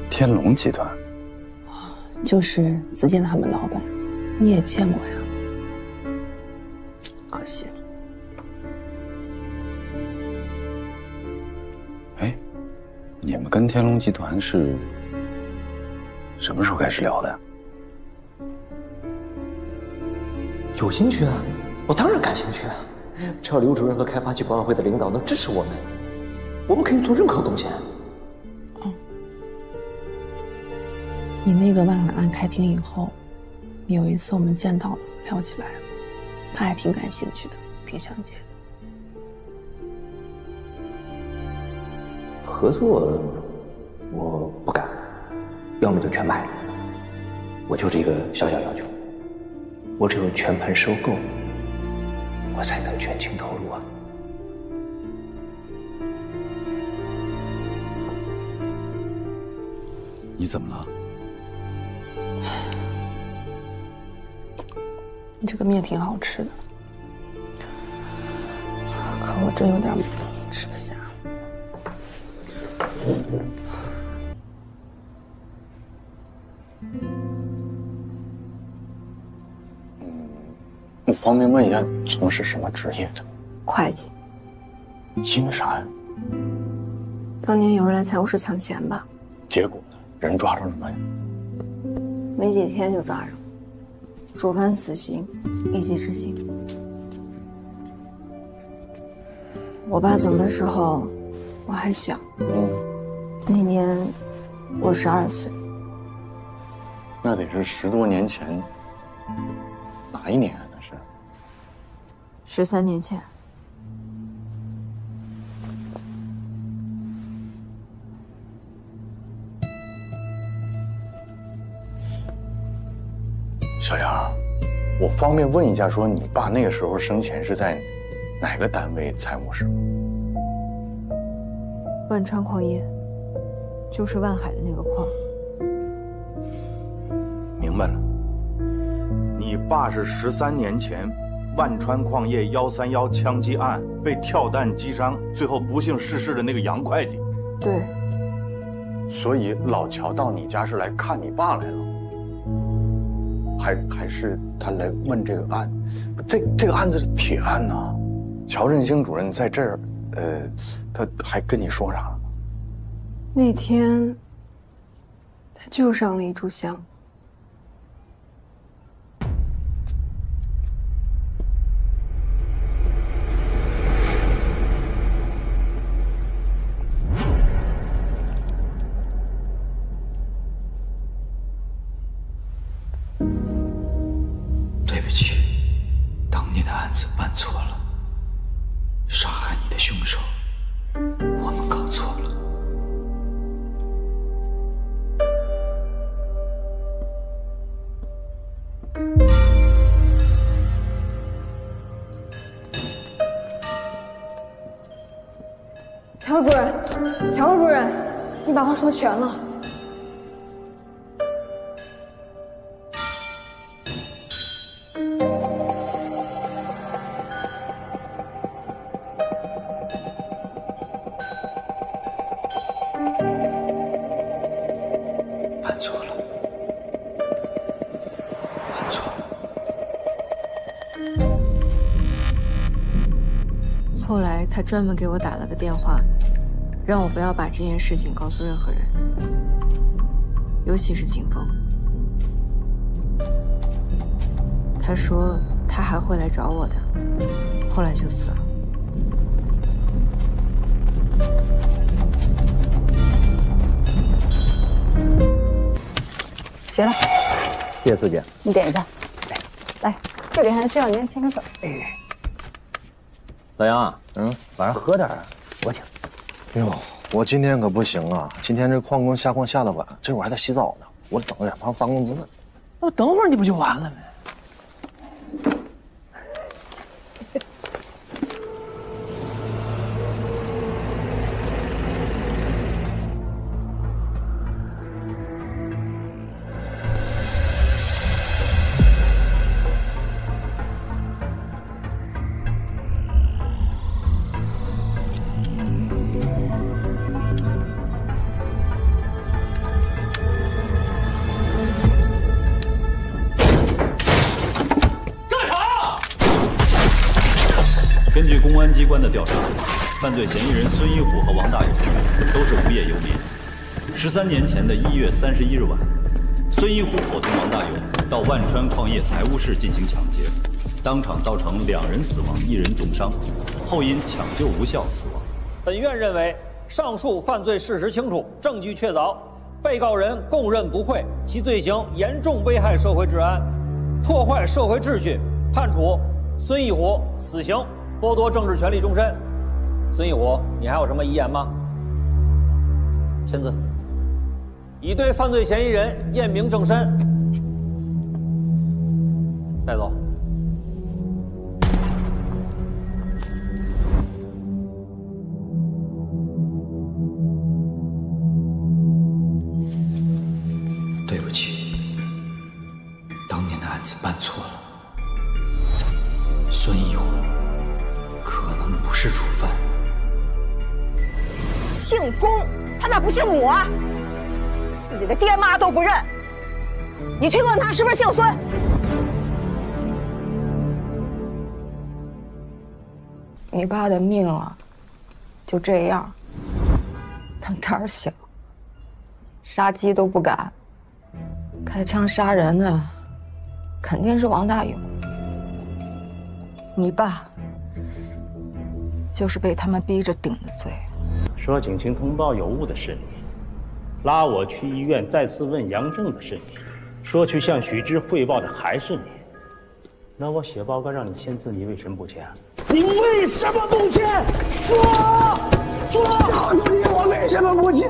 天龙集团，就是子健他们老板，你也见过呀。可惜了。哎，你们跟天龙集团是什么时候开始聊的呀？有兴趣啊，我当然感兴趣啊！只要刘主任和开发区管委会的领导能支持我们，我们可以做任何贡献。你那个万海案开庭以后，有一次我们见到了，聊起来了，他还挺感兴趣的，挺想接的。合作，我不敢，要么就全卖了。我就这个小小要求，我只有全盘收购，我才能全情投入啊。你怎么了？你这个面挺好吃的，可我真有点吃不下。我方便问一下，从事什么职业的？会计。因为啥呀？当年有人来财务室抢钱吧？结果呢？人抓着了没？没几天就抓着，主犯死刑，一级执行。我爸走的时候，我还小，那年我12岁。那得是10多年前，哪一年啊？那是13年前。小杨，我方便问一下，说你爸那个时候生前是在哪个单位财务室？万川矿业，就是万海的那个矿。明白了，你爸是13年前万川矿业131枪击案被跳弹击伤，最后不幸逝世的那个杨会计。对。所以老乔到你家是来看你爸来了。还是他来问这个案，这个案子是铁案呐。乔振兴主任在这儿，他还跟你说啥了？那天，他就上了一炷香。对不起，当年的案子办错了，杀害你的凶手，我们搞错了。乔主任，乔主任，你把话说全了。办错了，办错了。后来他专门给我打了个电话，让我不要把这件事情告诉任何人，尤其是景峰。他说他还会来找我的，后来就死了。行了，谢谢四姐。你点一下，来，这里还需要您签个字。老杨，晚上喝点，我请。哎呦，我今天可不行啊！今天这矿工下矿下的晚，这会儿还得洗澡呢，我等着怕发工资呢。那等会儿你不就完了吗？根据公安机关的调查，犯罪嫌疑人孙一虎和王大勇都是无业游民。13年前的1月31日晚，孙一虎伙同王大勇到万川矿业财务室进行抢劫，当场造成2人死亡，1人重伤，后因抢救无效死亡。本院认为，上述犯罪事实清楚，证据确凿，被告人供认不讳，其罪行严重危害社会治安，破坏社会秩序，判处孙一虎死刑，剥夺政治权利终身。孙一虎，你还有什么遗言吗？签字。已对犯罪嫌疑人验明正身，带走。对不起，当年的案子办错了。孙一虎可能不是主犯。姓龚，他咋不姓母啊？自己的爹妈都不认，你去问他是不是姓孙？你爸的命啊，就这样，他胆儿小，杀鸡都不敢，开枪杀人的肯定是王大勇。你爸就是被他们逼着顶的罪。说警情通报有误的是你，拉我去医院再次问杨正的是你，说去向许之汇报的还是你。那我写报告让你签字，你为什么不签？你为什么不签？说，告诉你我为什么不签？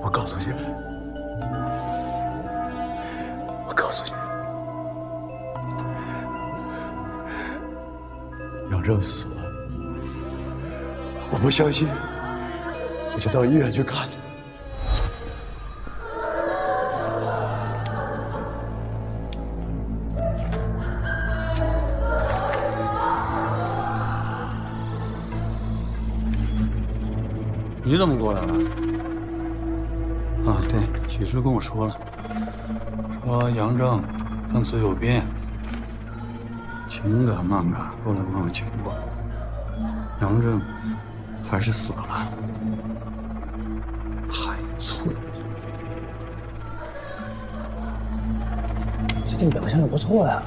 我告诉你，我告诉你，杨正死了，我不相信，我就到医院去看他。你怎么过来了？啊，对，许师跟我说了，说杨正证词有病，情感漫感都能问问情况。杨正还是死了，太脆。最近表现的不错呀，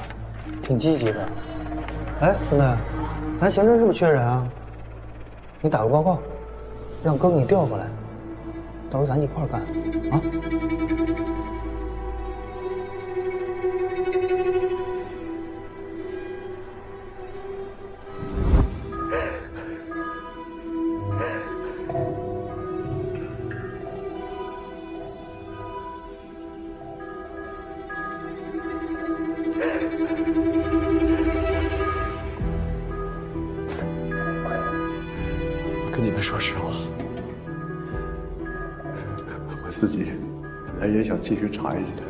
挺积极的。哎，兄弟，咱刑侦是不是缺人啊？你打个报告，让哥给你调过来，到时候咱一块儿干啊。跟你们说实话，我自己本来也想继续查一下他，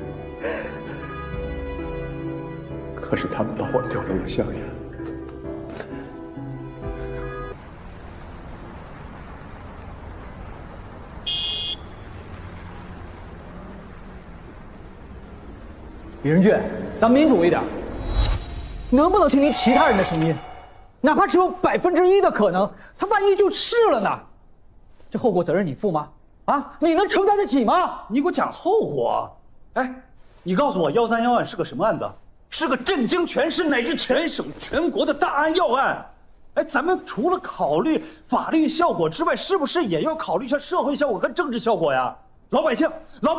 可是他们把我调到了襄阳。李仁俊，咱民主一点，能不能听听其他人的声音？哪怕只有1%的可能，他万一就是了呢？这后果责任你负吗？啊，你能承担得起吗？你给我讲后果！哎，你告诉我131案是个什么案子？是个震惊全市乃至全省全国的大案要案。哎，咱们除了考虑法律效果之外，是不是也要考虑一下社会效果跟政治效果呀？老百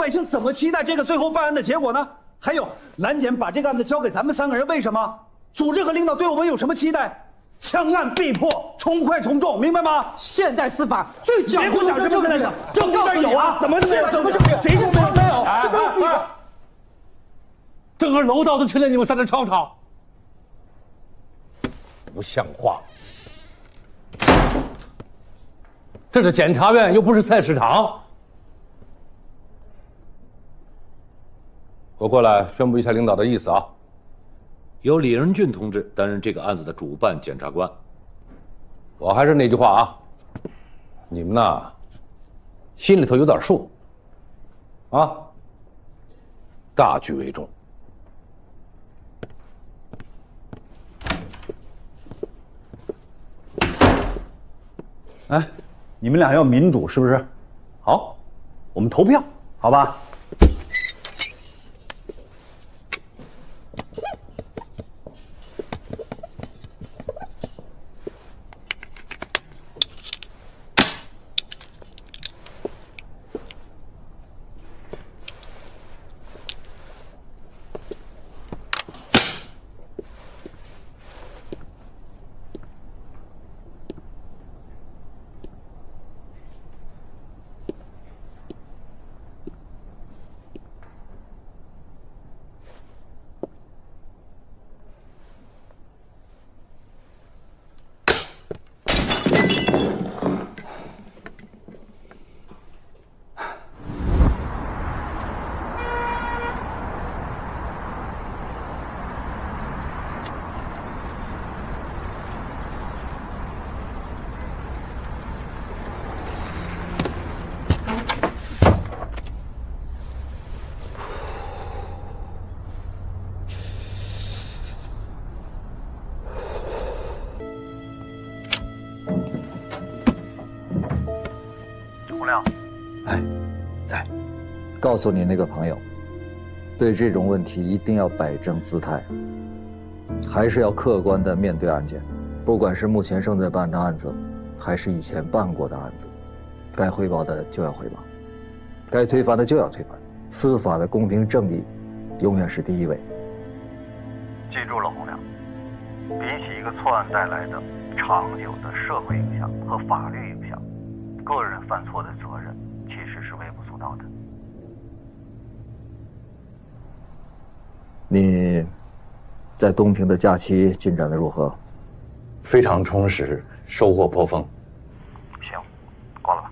姓怎么期待这个最后办案的结果呢？还有，蓝检把这个案子交给咱们3个人，为什么？组织和领导对我们有什么期待？枪案必破，从快从重，明白吗？现代司法最讲究的证据，证据这有啊？怎么没有？什么证据？谁说没有？这没有必要。整个楼道都成了你们3个吵吵，不像话！这是检察院，又不是菜市场。我过来宣布一下领导的意思啊。由李仁俊同志担任这个案子的主办检察官。我还是那句话啊，你们呐，心里头有点数，啊，大局为重。哎，你们俩要民主是不是？好，我们投票，好吧？洪亮，哎，在，告诉你那个朋友，对这种问题一定要摆正姿态，还是要客观地面对案件。不管是目前正在办的案子，还是以前办过的案子，该汇报的就要汇报，该推翻的就要推翻。司法的公平正义，永远是第一位。记住了，洪亮，比起一个错案带来的长久的社会影响和法律影响，个人犯错的责任其实是微不足道的。你在东平的假期进展的如何？非常充实，收获颇丰。行，挂了吧。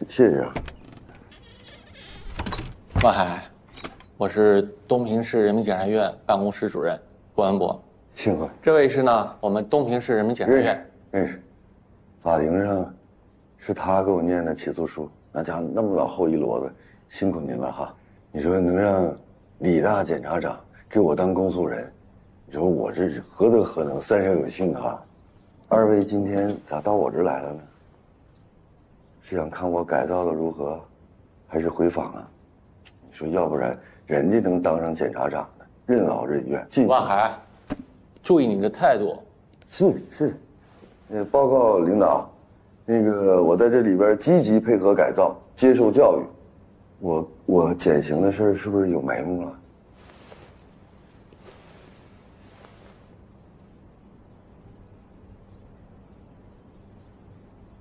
谢谢啊。万海，我是东平市人民检察院办公室主任郭文博。幸会。这位是呢，我们东平市人民检察院。认识。法庭上是他给我念的起诉书，那家伙那么老厚一摞子，辛苦您了哈。你说能让李大检察长给我当公诉人，你说我这是何德何能，三生有幸哈。二位今天咋到我这儿来了呢？是想看我改造的如何，还是回访啊？你说要不然人家能当上检察长呢，任劳任怨。万海，注意你的态度。是，报告领导，那个我在这里边积极配合改造，接受教育。我减刑的事儿是不是有眉目了？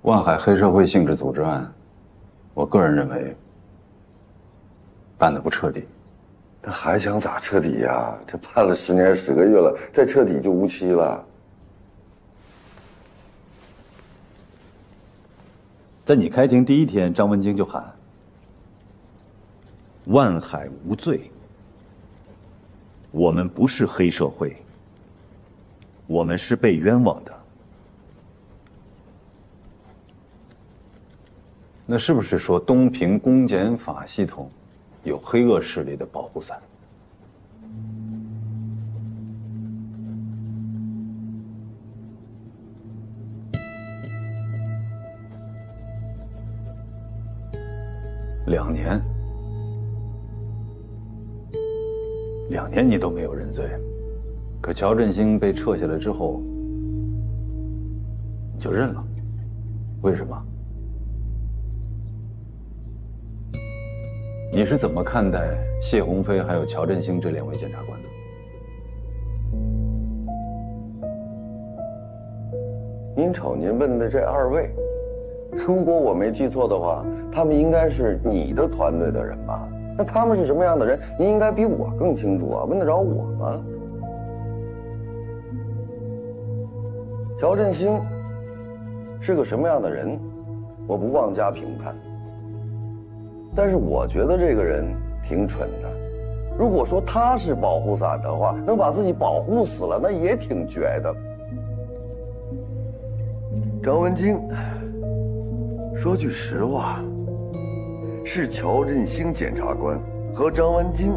万海黑社会性质组织案，我个人认为办得不彻底。他还想咋彻底呀？这判了10年10个月了，再彻底就无期了。在你开庭第一天，张文京就喊：“万海无罪，我们不是黑社会，我们是被冤枉的。”那是不是说东平公检法系统有黑恶势力的保护伞？2年，2年你都没有认罪，可乔振兴被撤下来之后，你就认了，为什么？你是怎么看待谢鸿飞还有乔振兴这2位检察官的？您瞅您问的这2位，如果我没记错的话，他们应该是你的团队的人吧？那他们是什么样的人，您应该比我更清楚啊，问得着我吗？乔振兴是个什么样的人，我不妄加评判。但是我觉得这个人挺蠢的。如果说他是保护伞的话，能把自己保护死了，那也挺绝的。张文京，说句实话，是乔振兴检察官和张文京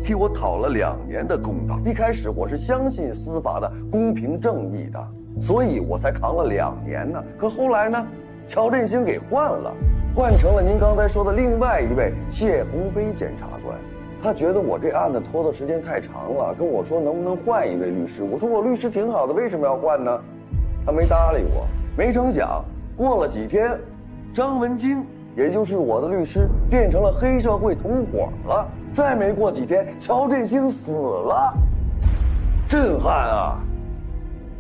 替我讨了2年的公道。一开始我是相信司法的公平正义的，所以我才扛了2年呢。可后来呢，乔振兴给换了。换成了您刚才说的另外一位谢鸿飞检察官，他觉得我这案子拖的时间太长了，跟我说能不能换一位律师。我说我律师挺好的，为什么要换呢？他没搭理我。没成想过了几天，张文京也就是我的律师变成了黑社会同伙了。再没过几天，乔振兴死了，震撼啊！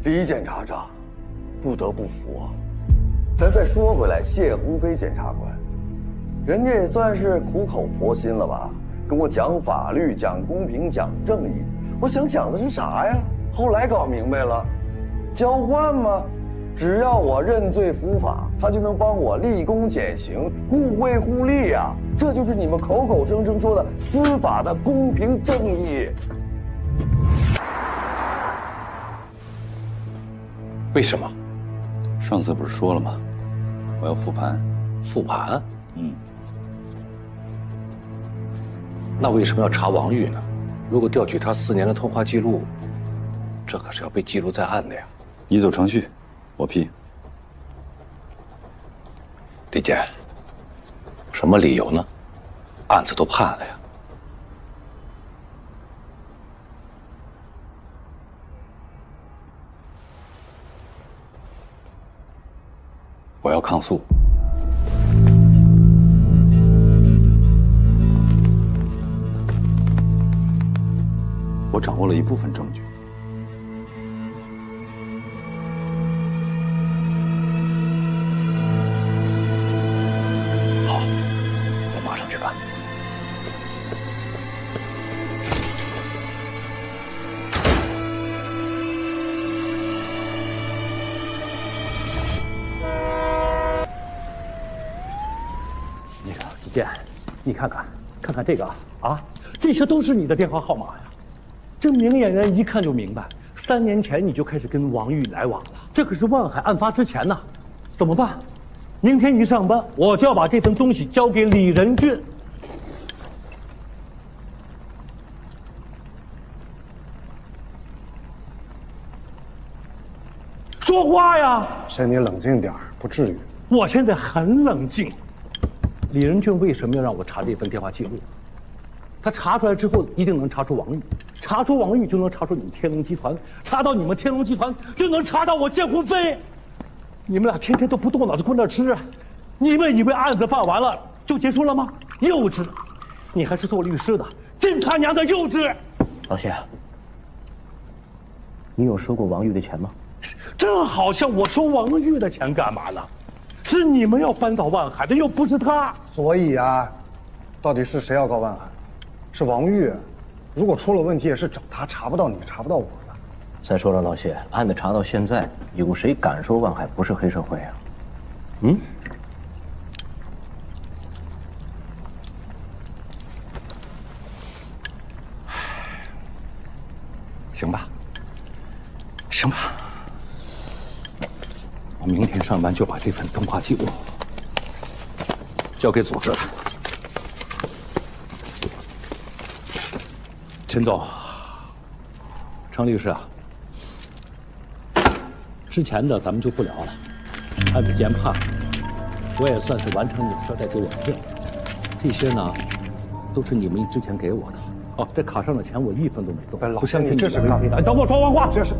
李检察长，不得不服啊。咱再说回来，谢鸿飞检察官，人家也算是苦口婆心了吧，跟我讲法律、讲公平、讲正义。我想讲的是啥呀？后来搞明白了，交换吗？只要我认罪伏法，他就能帮我立功减刑，互惠互利啊！这就是你们口口声声说的司法的公平正义。为什么？上次不是说了吗？我要复盘。复盘？嗯。那为什么要查王玉呢？如果调取他4年的通话记录，这可是要被记录在案的呀。你走程序，我批。李健，什么理由呢？案子都判了呀。我要抗诉。我掌握了一部分证据。好，我马上去办。那个子健，你看看这个啊，这些都是你的电话号码呀。这明眼人一看就明白，3年前你就开始跟王玉来往了，这可是万海案发之前呢。怎么办？明天一上班，我就要把这份东西交给李仁俊。说话呀！先你冷静点儿，不至于。我现在很冷静。李仁俊为什么要让我查这份电话记录？他查出来之后，一定能查出王玉，查出王玉就能查出你们天龙集团，查到你们天龙集团就能查到我建鸿飞。你们俩天天都不动脑子跟着吃，你们以为案子办完了就结束了吗？幼稚！你还是做律师的，真他娘的幼稚！老谢，你有收过王玉的钱吗？这好像我收王玉的钱干嘛呢？是你们要扳倒万海的，又不是他。所以啊，到底是谁要告万海？是王玉。如果出了问题，也是找他，查不到你，查不到我的。再说了，老谢，案子查到现在，有谁敢说万海不是黑社会啊？嗯？行吧，行吧。我明天上班就把这份通话记录交给组织了。陈总，程律师啊，之前的咱们就不聊了。案子既然判了，我也算是完成你们交代给我的任务。这些呢，都是你们之前给我的。哦，这卡上的钱我1分都没动。老不相信这是干嘛？等我说完话。这是。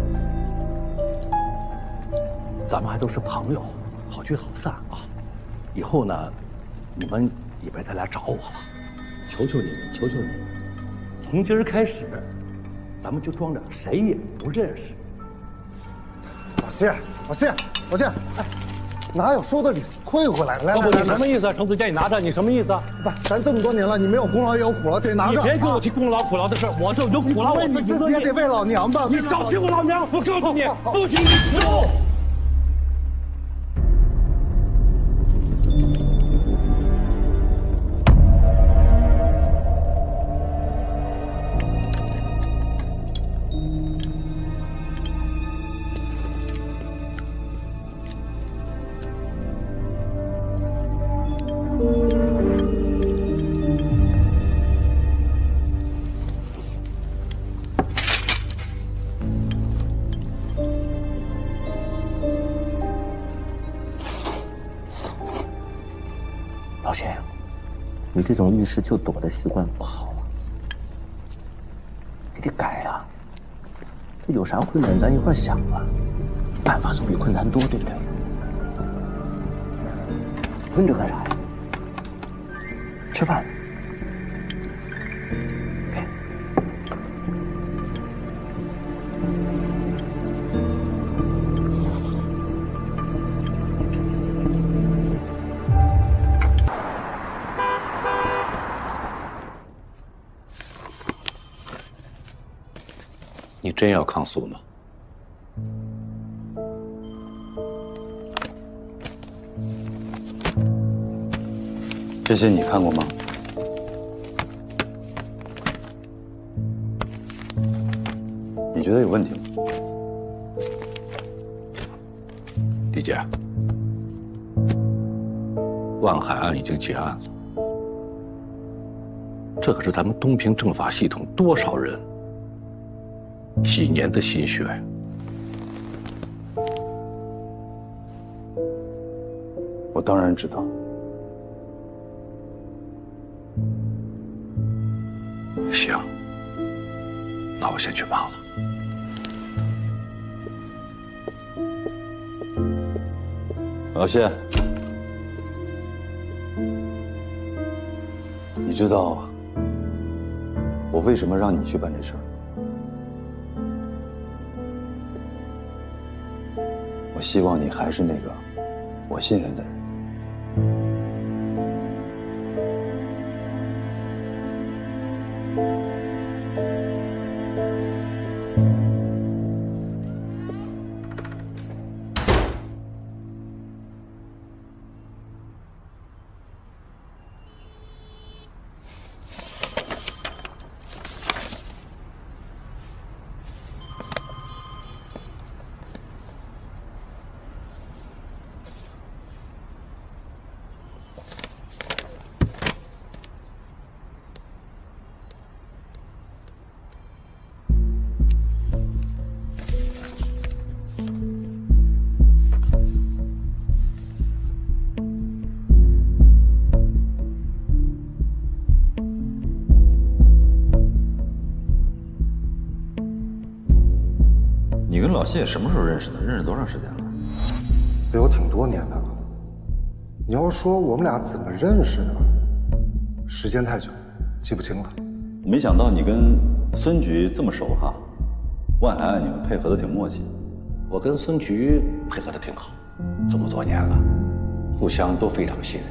咱们还都是朋友，好聚好散啊！以后呢，你们也别再来找我了，求求你们，求求你们，从今儿开始，咱们就装着谁也不认识。老谢，哎，哪有说的理退回来的？来，你什么意思啊？程子健，你拿着，你什么意思啊？不，咱这么多年了，你没有功劳也有苦劳，得拿着。你别跟我提功劳苦劳的事，我就有苦劳，我你自己也得为老娘吧。你少提我老娘！我告诉你，不许你收！老谢，你这种遇事就躲的习惯不好啊，你得改啊。这有啥困难咱一块想啊，办法总比困难多，对不对？蹲着干啥呀？吃饭。你真要抗诉吗？这些你看过吗？你觉得有问题吗？李姐，万海案已经结案了，这可是咱们东平政法系统多少人几年的心血呀！我当然知道。行，那我先去忙了。老谢，你知道我为什么让你去办这事儿？我希望你还是那个我信任的人。你跟老谢什么时候认识的？认识多长时间了？得有挺多年的了。你要说我们俩怎么认识的，时间太久，记不清了。没想到你跟孙局这么熟哈，万海案你们配合的挺默契。我跟孙局配合的挺好，这么多年了，互相都非常信任。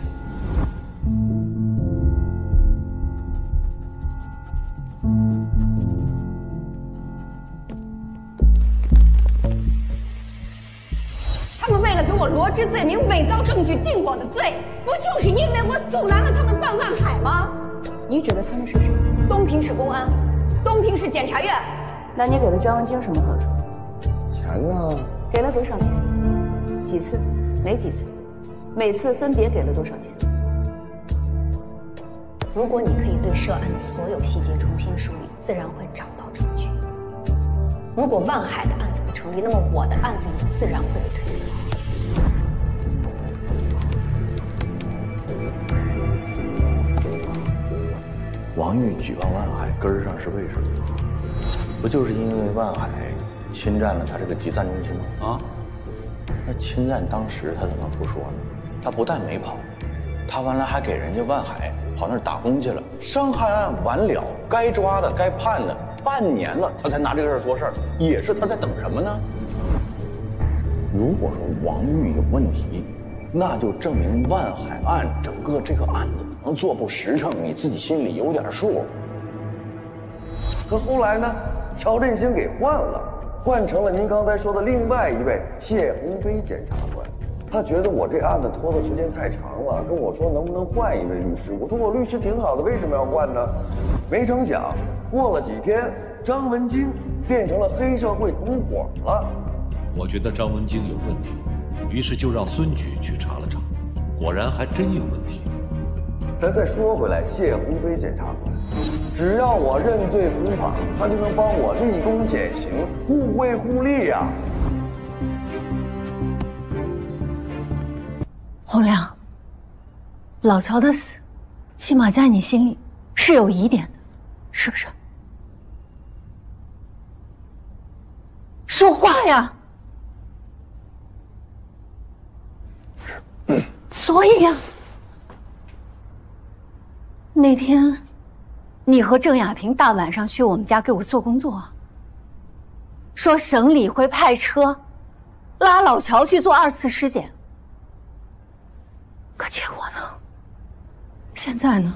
他们为了给我罗织罪名、伪造证据、定我的罪，不就是因为我阻拦了他们办万海吗？你指的他们是谁？东平市公安，东平市检察院。那你给了张文京什么好处？钱呢？给了多少钱？几次？哪几次？每次分别给了多少钱？如果你可以对涉案的所有细节重新梳理，自然会找到证据。如果万海的案子不成立，那么我的案子也自然会被推翻。王玉举报万海根儿上是为什么？不就是因为万海侵占了他这个集散中心吗？啊，那侵占当时他怎么不说呢？他不但没跑，他完了还给人家万海跑那儿打工去了。伤害案完了，该抓的该判的，半年了他才拿这个事儿说事儿，也是他在等什么呢？如果说王玉有问题，那就证明万海案整个这个案子能做不实诚，你自己心里有点数。可后来呢，乔振兴给换了，换成了您刚才说的另外一位谢鸿飞检察官。他觉得我这案子拖的时间太长了，跟我说能不能换一位律师。我说我律师挺好的，为什么要换呢？没成想过了几天，张文京变成了黑社会同伙了。我觉得张文京有问题，于是就让孙局去查了查，果然还真有问题。咱再说回来，谢鸿飞检察官，只要我认罪伏法，他就能帮我立功减刑，互惠互利呀。洪亮，老乔的死，起码在你心里是有疑点的，是不是？说话呀！所以呀，那天你和郑亚萍大晚上去我们家给我做工作，说省里会派车拉老乔去做2次尸检，可结果呢？现在呢？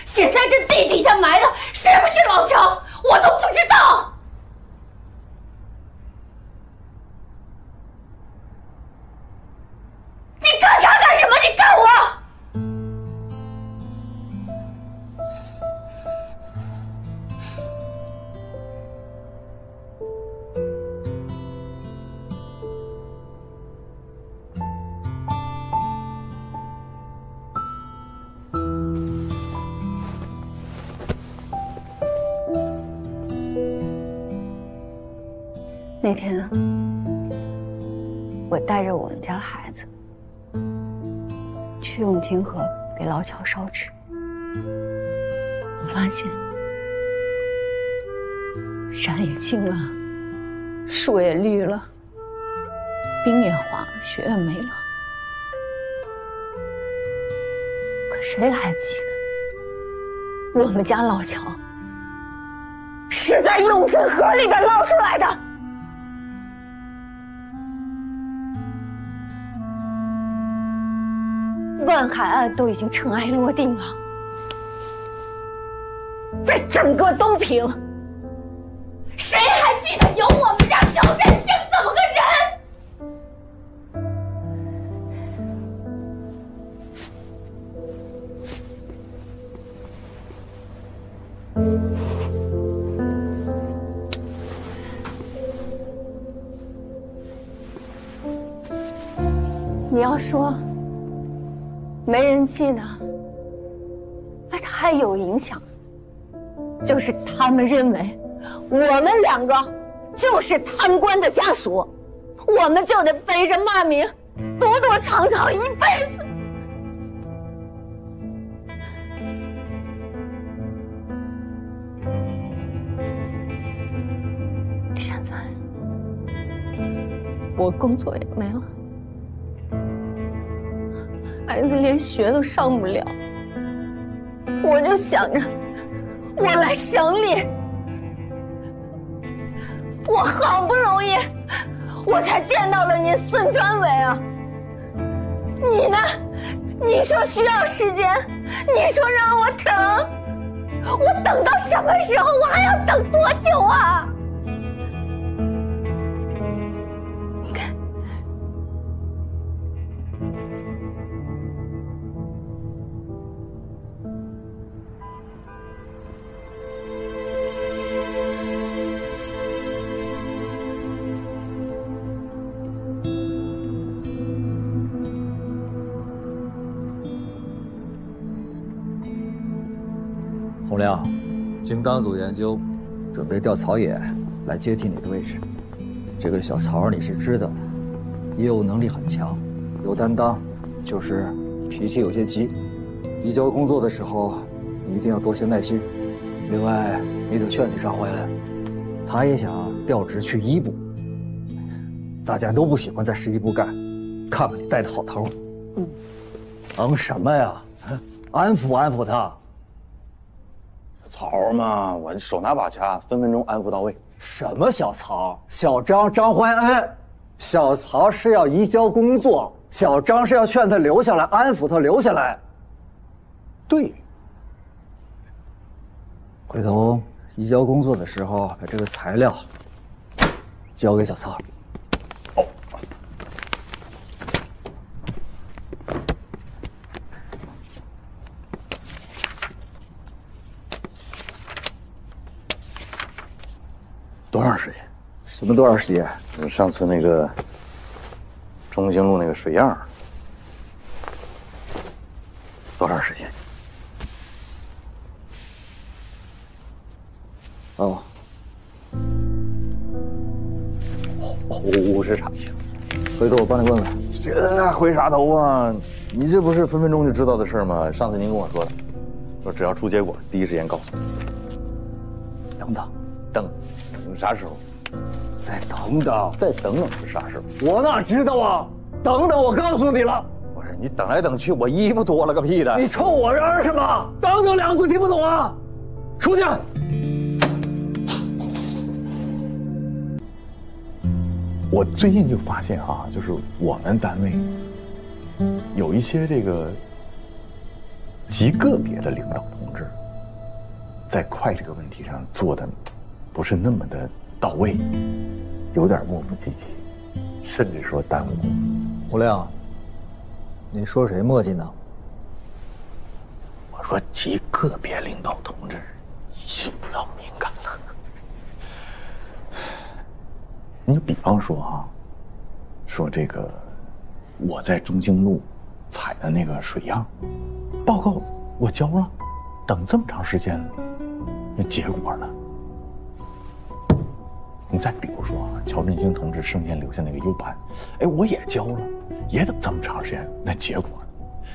现在这地底下埋的是不是老乔，我都不知道。你干他干什么？你干我！那天，我带着我们家孩子去永清河给老乔烧纸，我发现山也青了，树也绿了，冰也化了，雪也没了。可谁还记得我们家老乔是在永清河里边捞出来的？万海案都已经尘埃落定了，在整个东平，谁还记得有我们家乔振兴这么个人？你要说没人记得，那他还有影响，就是他们认为我们两个就是贪官的家属，我们就得背着骂名躲躲藏藏一辈子。现在我工作也没了，孩子连学都上不了，我就想着我来省里，我好不容易我才见到了您孙专委啊，你呢？你说需要时间，你说让我等，我等到什么时候？我还要等多久啊？洪亮，经党组研究，准备调曹野来接替你的位置。这个小曹你是知道的，业务能力很强，有担当，就是脾气有些急。移交工作的时候，你一定要多些耐心。另外，你得劝劝张怀恩，他也想调职去一部。大家都不喜欢在十一部干，看看你带的好头。忙什么呀？安抚安抚他。曹嘛，我手拿把掐，分分钟安抚到位。什么小曹？小张张怀恩，小曹是要移交工作，小张是要劝他留下来，安抚他留下来。对。回头移交工作的时候，把这个材料交给小曹。哦。多长时间？什么多长时间？上次那个中兴路那个水样，多长时间？哦，50场行。回头我帮你问问。这回啥头啊？你这不是分分钟就知道的事吗？上次您跟我说的，说只要出结果，第一时间告诉你。等等，等啥时候？再等等，再等等是啥时候？我哪知道啊！等等，我告诉你了。不是你等来等去，我衣服多了个屁的！你冲我嚷什么？等等两个字听不懂啊！出去！我最近就发现啊，就是我们单位有一些这个极个别的领导同志，在快这个问题上做的不是那么的到位，有点磨磨唧唧，甚至说耽误工作。胡亮，你说谁磨叽呢？我说极个别领导同志，请不要敏感了。你比方说啊，说这个我在中兴路采的那个水样报告我交了，等这么长时间了，那结果呢？你再比如说啊，乔振兴同志生前留下那个 U 盘，哎，我也交了，也等这么长时间，那结果呢？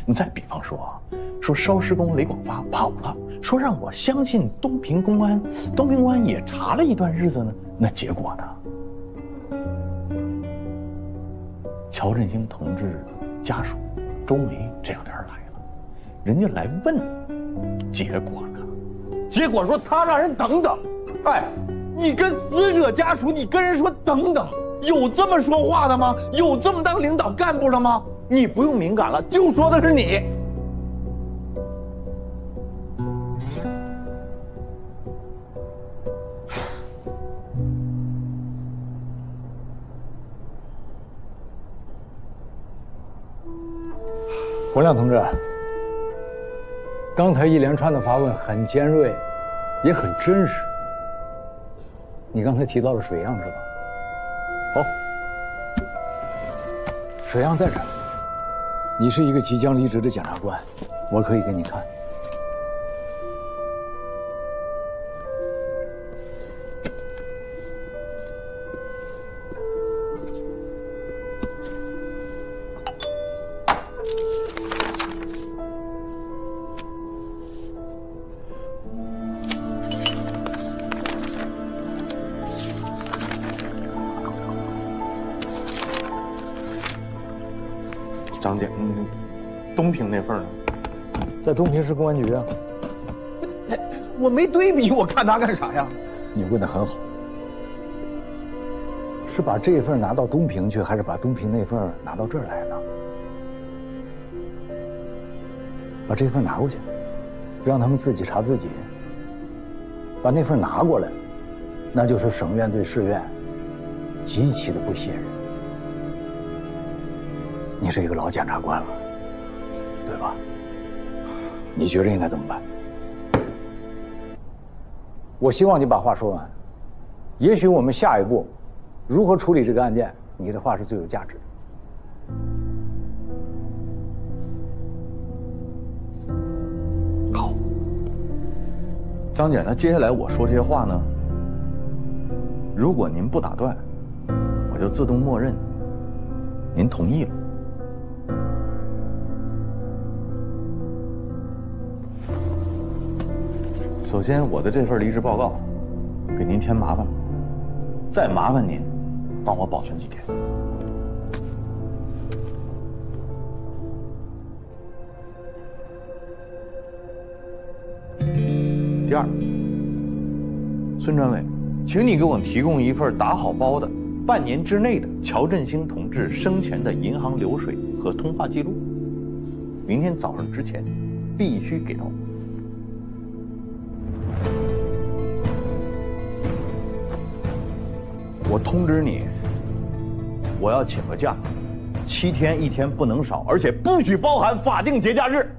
你再比方说啊，说烧尸工雷广发跑了，说让我相信东平公安，东平公安也查了一段日子呢，那结果呢？乔振兴同志家属周梅这两天来了，人家来问，结果呢？结果说他让人等等。哎，你跟死者家属，你跟人说等等，有这么说话的吗？有这么当领导干部的吗？你不用敏感了，就说的是你。洪亮同志，刚才一连串的发问很尖锐，也很真实。你刚才提到了水漾是吧？好，水漾在这儿。你是一个即将离职的检察官，我可以给你看。张姐，东平那份呢？在东平市公安局啊。我没对比，我看他干啥呀？你问得很好，是把这份拿到东平去，还是把东平那份拿到这儿来呢？把这份拿过去，让他们自己查自己。把那份拿过来，那就是省院对市院极其的不信任。你是一个老检察官了，对吧？你觉得应该怎么办？我希望你把话说完。也许我们下一步如何处理这个案件，你的话是最有价值的。好，张姐，那接下来我说这些话呢，如果您不打断，我就自动默认您同意了。首先，我的这份离职报告给您添麻烦了，再麻烦您帮我保存几天。第二，孙专委，请你给我提供一份打好包的半年之内的乔振兴同志生前的银行流水和通话记录，明天早上之前必须给到我。我通知你，我要请个假，7天1天不能少，而且不许包含法定节假日。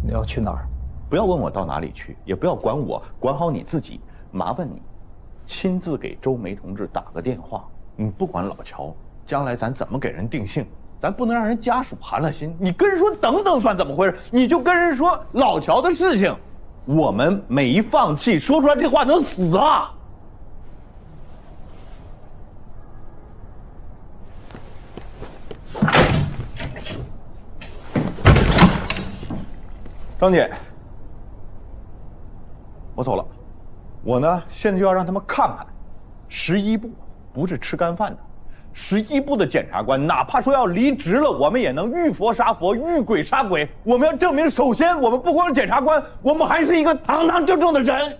你要去哪儿？不要问我到哪里去，也不要管我，管好你自己。麻烦你亲自给周梅同志打个电话。你不管老乔，将来咱怎么给人定性，咱不能让人家属寒了心。你跟人说等等算怎么回事？你就跟人说老乔的事情，我们没放弃。说出来这话能死啊！张姐，我走了。我呢，现在就要让他们看看，11部不是吃干饭的。11部的检察官，哪怕说要离职了，我们也能遇佛杀佛，遇鬼杀鬼。我们要证明，首先我们不光是检察官，我们还是一个堂堂正正的人。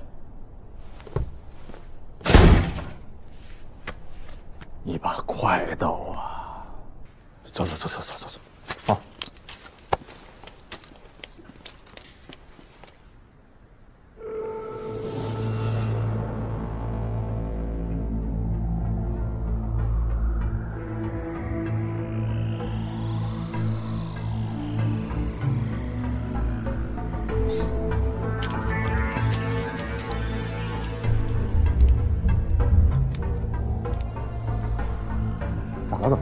一把快刀啊！走。好。咋了？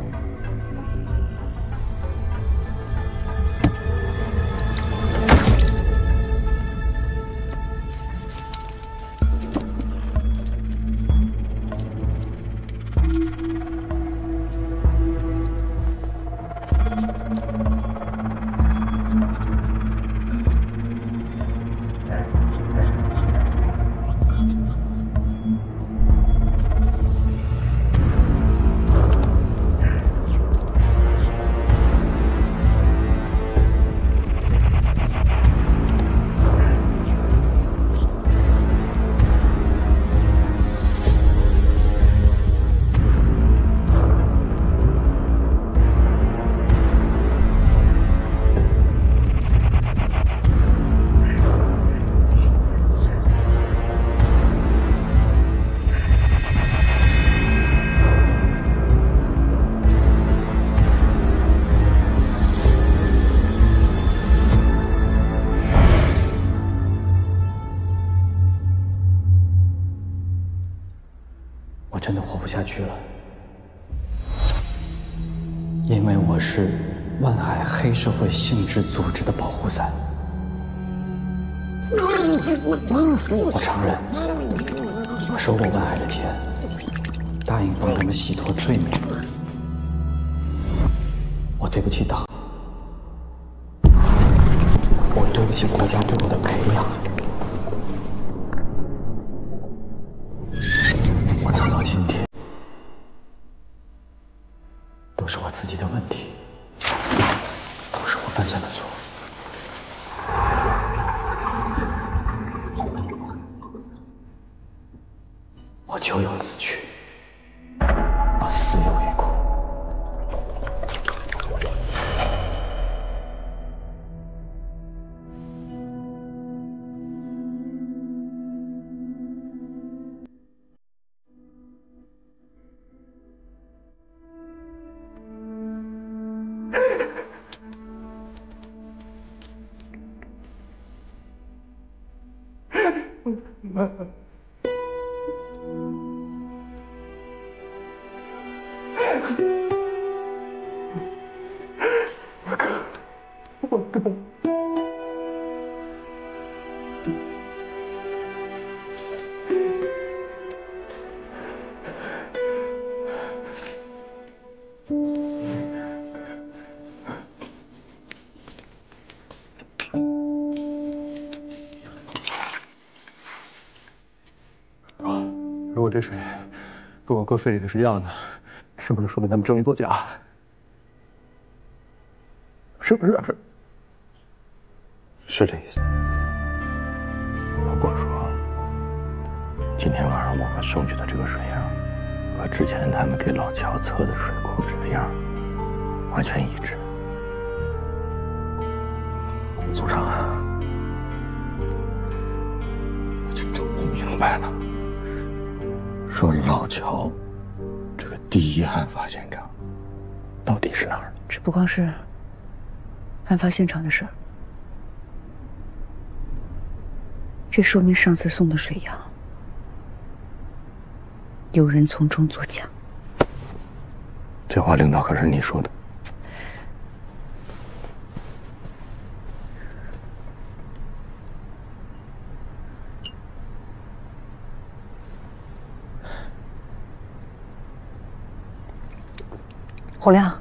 因为我是万海黑社会性质组织的保护伞。我承认，我收过万海的钱，答应帮他们洗脱罪名。我对不起党，我对不起国家对我的培养。我走到今天，都是我自己的问题，都是我犯下的错。我咎由自取，我死有余辜。妈。我哥。如果这水跟我哥肺里的是一样的，是不是说明他们证据作假？是不是？是这意思。不过说，今天晚上我们送去的这个水样，和之前他们给老乔测的水库的这个样完全一致。组长啊，我就整不明白了。说老乔这个第一案发现场到底是哪儿？这不光是案发现场的事儿，这说明上次送的水样有人从中作假。这话领导可是你说的。洪亮，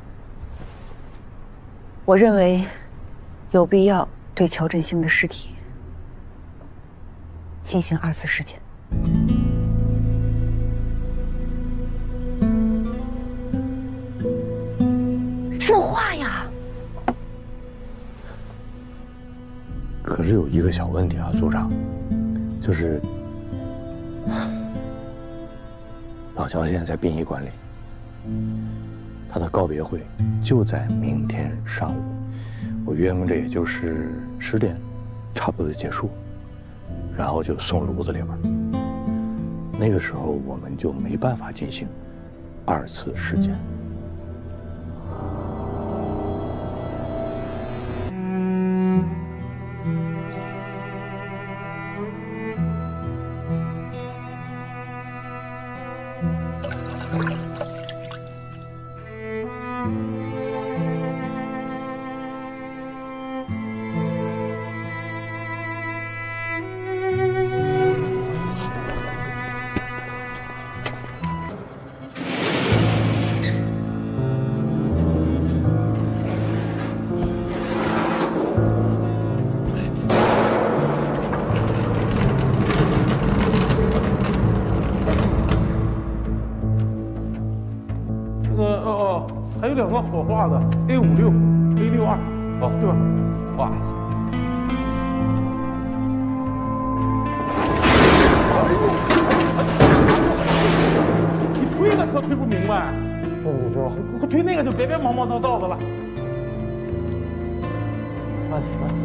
我认为有必要对乔振兴的尸体进行2次尸检。说话呀！可是有一个小问题啊，组长，就是老乔现在在殡仪馆里。他的告别会就在明天上午，我约摸着也就是10点，差不多就结束，然后就送炉子里边。那个时候我们就没办法进行2次尸检。还有2个火化的 A56、A62，哦，对吧？哇！你推那车推不明白，你知道？推那个就别毛毛躁躁的了。慢点，慢点。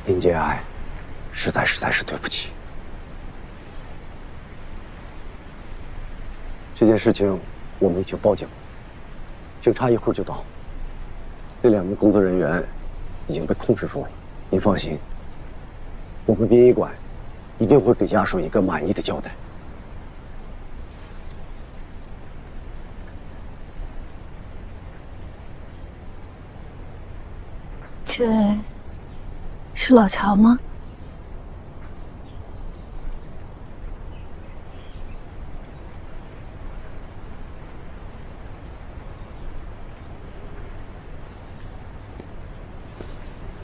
林节哀，实在是对不起。这件事情我们已经报警了，警察一会儿就到。那2名工作人员已经被控制住了，您放心，我们殡仪馆一定会给家属一个满意的交代。这是老乔吗？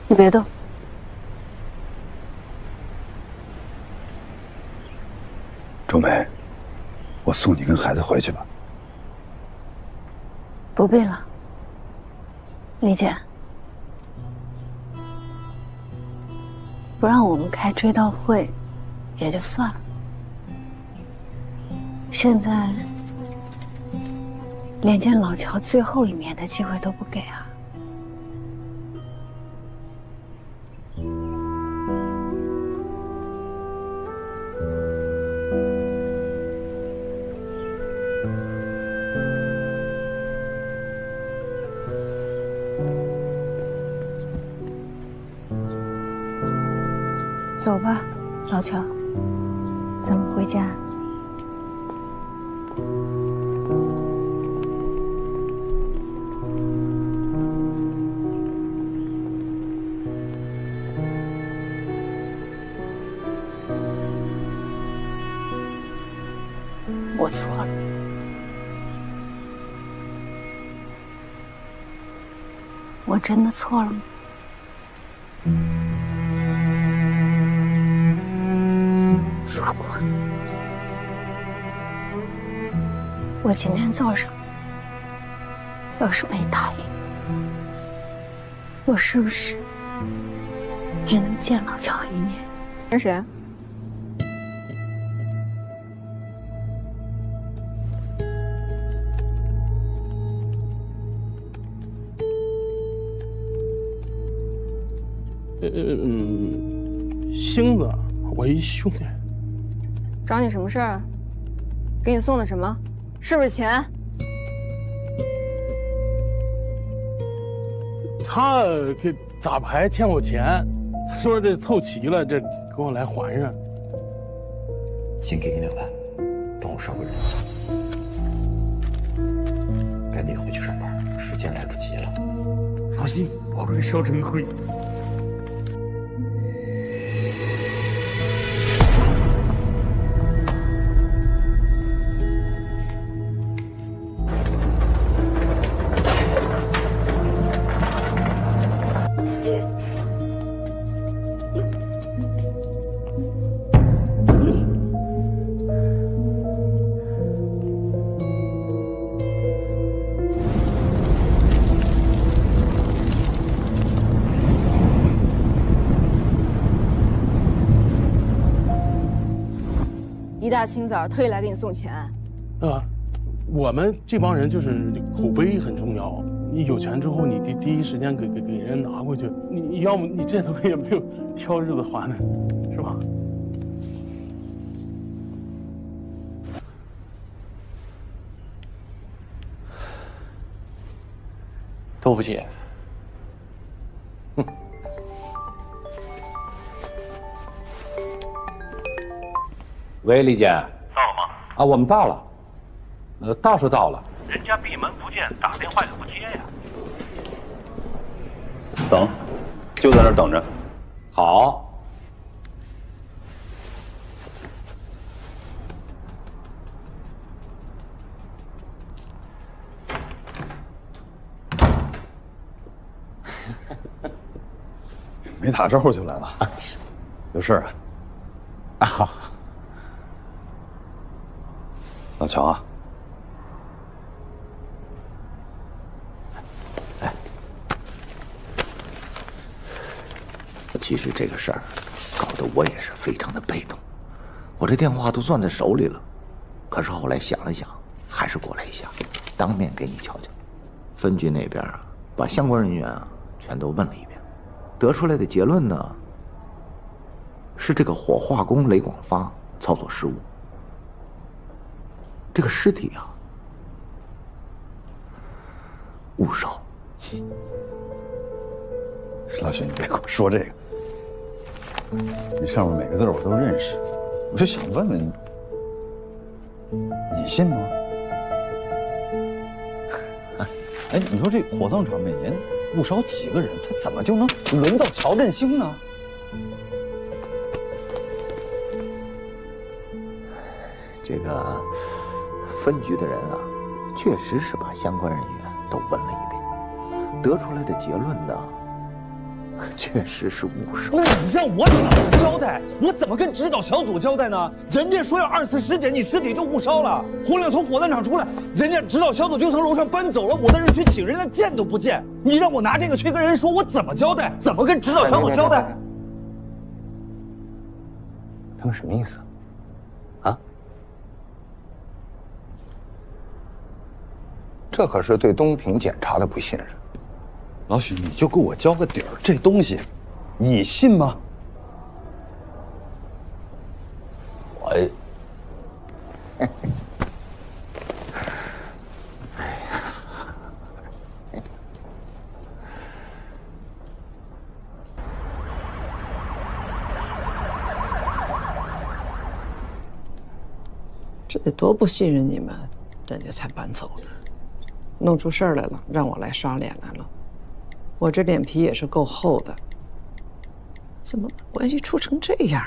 你别动。周梅，我送你跟孩子回去吧。不必了，李姐。不让我们开追悼会，也就算了。现在连见老乔最后一面的机会都不给啊！走吧，老乔，咱们回家。我错了，我真的错了吗？如果我今天早上要是没答应，我是不是也能见老乔一面？跟谁？星子，我一兄弟。找你什么事儿？给你送的什么？是不是钱？他给打牌欠我钱，他说这凑齐了，这给我来还上。先给你2万，帮我捎个人。赶紧回去上班，时间来不及了。放心，保证烧成灰。一大清早特意来给你送钱。我们这帮人就是口碑很重要。你有钱之后，你第一时间给人拿回去。你要么你这东西也没有挑日子还呢，是吧？对不起。喂，李姐。到了吗？啊，我们到了。到是到了。人家闭门不见，打电话也不接呀。等，就在那儿等着。好。没打招呼就来了，有事啊？啊，老乔啊，其实这个事儿搞得我也是非常的被动，我这电话都攥在手里了，可是后来想了想，还是过来一下，当面给你瞧瞧。分局那边啊，把相关人员啊全都问了一遍，得出来的结论呢，是这个火化工雷广发操作失误。这个尸体啊，误烧。老许，你别跟我说这个，这上面每个字我都认识，我就想问问你，你信吗？哎，你说这火葬场每年误烧几个人，他怎么就能轮到乔振兴呢？这个分局的人啊，确实是把相关人员都问了一遍，得出来的结论呢，确实是误烧。那你让我怎么交代？我怎么跟指导小组交代呢？人家说要2次尸检，你尸体就误烧了。洪亮从火葬场出来，人家指导小组就从楼上搬走了，我在这去请人，连见都不见。你让我拿这个去跟人说，我怎么交代？怎么跟指导小组交代？他们什么意思？这可是对东平检查的不信任。老许，你就给我交个底儿，这东西，你信吗？我，这得多不信任你们，人家才搬走的。弄出事儿来了，让我来刷脸来了。我这脸皮也是够厚的，怎么把关系处成这样？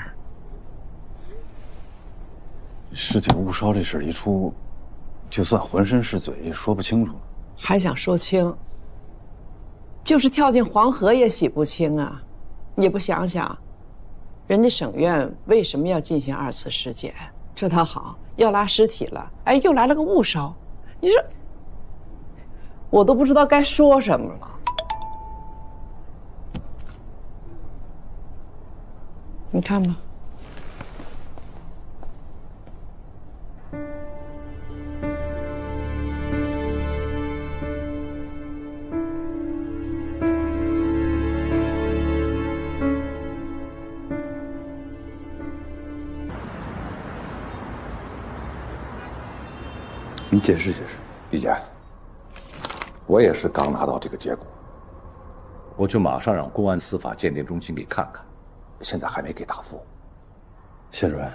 尸体误烧这事一出，就算浑身是嘴也说不清楚了。还想说清？就是跳进黄河也洗不清啊！你不想想，人家省院为什么要进行2次尸检？这倒好，要拉尸体了，哎，又来了个误烧，你说。我都不知道该说什么了。你看吧，你解释解释，李健。我也是刚拿到这个结果，我就马上让公安司法鉴定中心给看看，现在还没给答复。谢主任，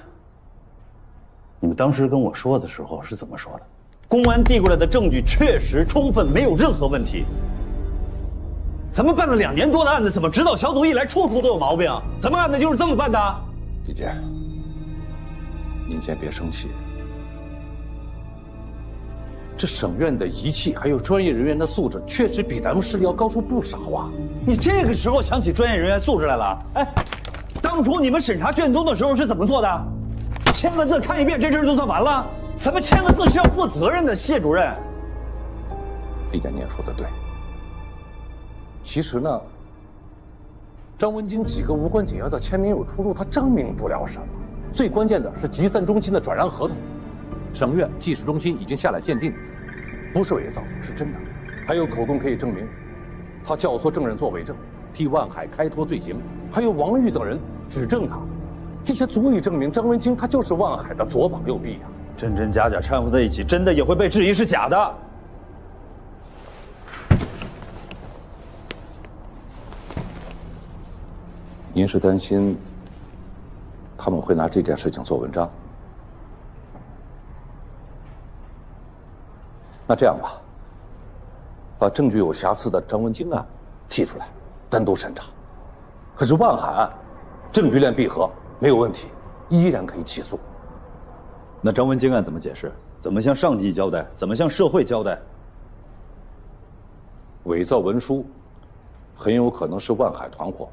你们当时跟我说的时候是怎么说的？公安递过来的证据确实充分，没有任何问题。咱们办了2年多的案子，怎么指导小组一来处处都有毛病？咱们案子就是这么办的？李健，您先别生气。这省院的仪器还有专业人员的素质，确实比咱们市里要高出不少啊！你这个时候想起专业人员素质来了？哎，当初你们审查卷宗的时候是怎么做的？签个字看一遍，这事儿就算完了？咱们签个字是要负责任的，谢主任。李健，你也说的对。其实呢，张文京几个无关紧要的签名有出入，他证明不了什么。最关键的是集散中心的转让合同。省院技术中心已经下来鉴定，不是伪造，是真的，还有口供可以证明，他教唆证人做伪证，替万海开脱罪行，还有王玉等人指证他，这些足以证明张文京他就是万海的左膀右臂啊！真真假假掺和在一起，真的也会被质疑是假的。您是担心他们会拿这件事情做文章？那这样吧，把证据有瑕疵的张文京案剔出来，单独审查。可是万海案证据链闭合，没有问题，依然可以起诉。那张文京案怎么解释？怎么向上级交代？怎么向社会交代？伪造文书很有可能是万海团伙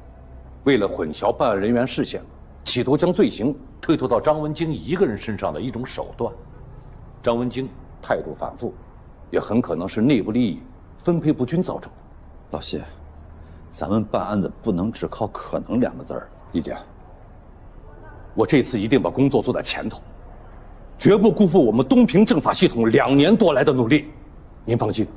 为了混淆办案人员视线，企图将罪行推脱到张文京一个人身上的一种手段。张文京态度反复，也很可能是内部利益分配不均造成的。老谢，咱们办案子不能只靠可能2个字儿。李健，我这次一定把工作做在前头，绝不辜负我们东平政法系统2年多来的努力。您放心。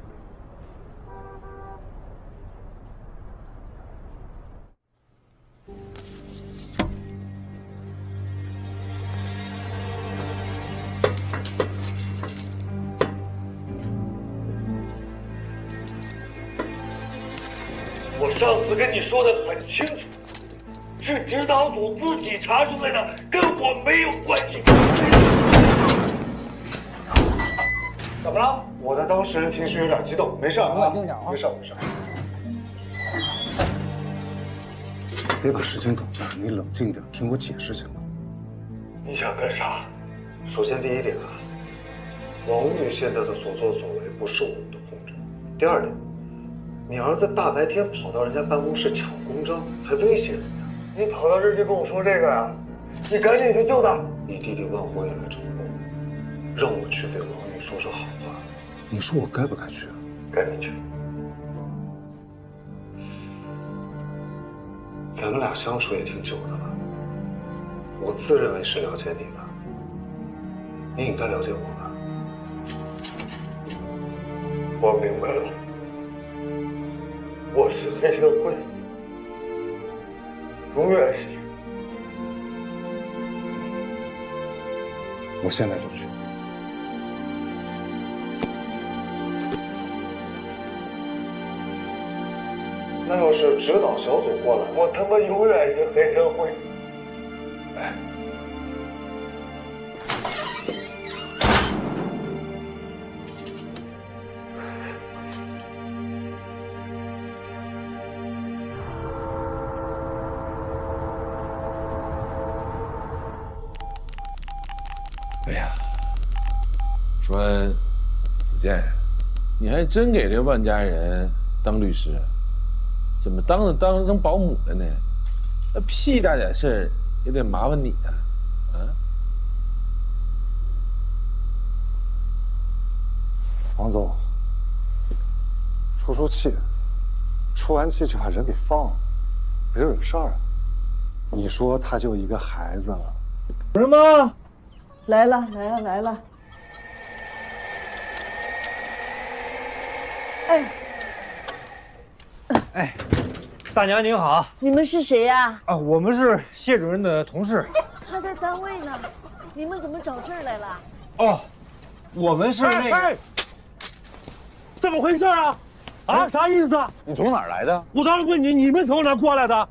我上次跟你说的很清楚，是指导组自己查出来的，跟我没有关系。怎么了？我的当事人情绪有点激动，没事啊，冷静点啊，没事。别把事情搞大，你冷静点，听我解释行吗？你想干啥？首先第一点啊，王玉现在的所作所为不受我们的控制。第二点，你儿子大白天跑到人家办公室抢公章，还威胁人家，你跑到这儿就跟我说这个呀？你赶紧去救他！你弟弟万火也来找我，让我去对王玉说说好话，你说我该不该去啊？赶紧去。咱们俩相处也挺久的了，我自认为是了解你的，你应该了解我吧？我明白了，我是黑社会，永远是。我现在就去。那要是指导小组过来，我他妈永远是黑社会。哎，哎呀，说子健，你还真给这万家人当律师？怎么当成保姆了呢？那屁大点事儿也得麻烦你啊！啊！王总，出气，出完气就把人给放了，别惹事儿。你说他就一个孩子，有人吗？来了。哎，大娘您好。你们是谁呀？啊，我们是谢主任的同事。他在单位呢，你们怎么找这儿来了？哦，我们是那个。怎么回事啊？啊，啥意思？你从哪儿来的？我当然问你，你们从哪儿过来的？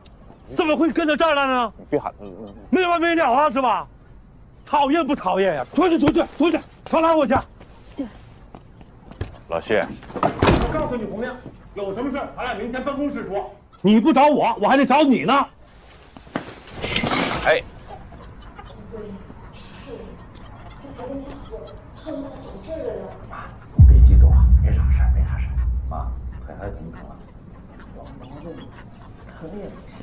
怎么会跟到这儿来呢？你别喊，没完没了啊，是吧？讨厌不讨厌呀？出去，少拉我去！老谢，我告诉你，红亮，有什么事咱俩明天办公室说。你不找我，我还得找你呢。哎。妈，别激动啊，没啥事。妈，还挺好。疼也没事。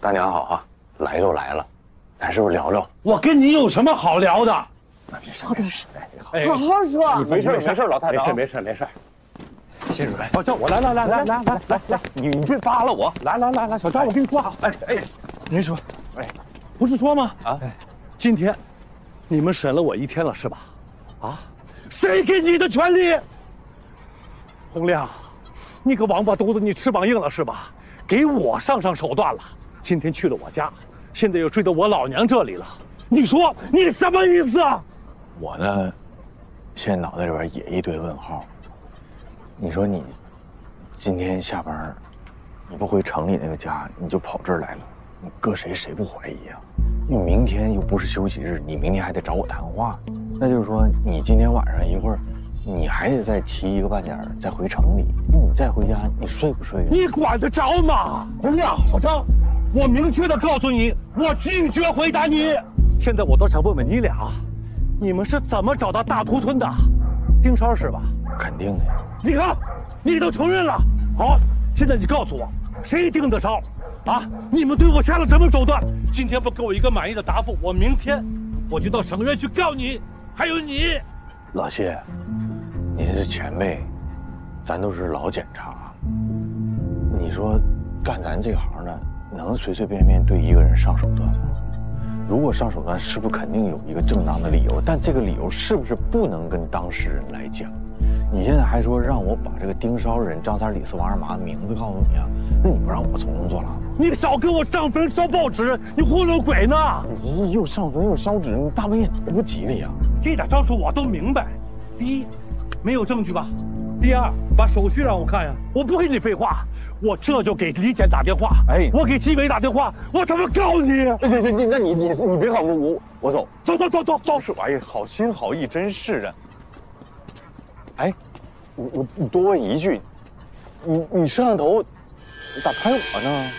大娘好啊，来都来了，咱是不是聊聊？我跟你有什么好聊的？稍等声，哎，好好说。你没事，老太太，没事。谢主任，哦，叫我来，你别扒拉我，来，小张，我跟你说好。哎，您说，哎，不是说吗？啊，今天你们审了我1天了是吧？啊，谁给你的权利？洪亮，你个王八犊子，你翅膀硬了是吧？给我上手段了。今天去了我家，现在又追到我老娘这里了。你说你什么意思啊？我呢，现在脑袋里边也一堆问号。你说你今天下班，你不回城里那个家，你就跑这儿来了，你搁谁不怀疑啊？你明天又不是休息日，你明天还得找我谈话，那就是说你今天晚上一会儿，你还得再骑1个半点再回城里，你再回家你睡不睡？你管得着吗？洪亮，小张，我明确的告诉你，我拒绝回答你。现在我都想问问你俩，你们是怎么找到大屠村的？盯梢是吧？肯定的呀。你看，你都承认了。好，现在你告诉我，谁盯的梢？啊，你们对我下了什么手段？今天不给我一个满意的答复，我明天我就到省院去告你，还有你。老谢，您是前辈，咱都是老检察。你说，干咱这行的，能随随便便对一个人上手段吗？如果上手段，是不是肯定有一个正当的理由？但这个理由是不是不能跟当事人来讲？你现在还说让我把这个盯梢人张三李四王二麻的名字告诉你啊？那你不让我从中作案吗？你少给我上坟烧报纸，你糊弄鬼呢！你又上坟又烧纸，你大半夜多不吉利呀！这点招数我都明白。第一，没有证据吧？第二，把手续让我看呀！我不跟你废话，我这就给李检打电话。哎，我给纪委打电话，我他妈告你！行，那你别搞，我走。走。是，哎呀，好心好意，真是啊。哎，你多问一句，你摄像头，你咋拍我呢？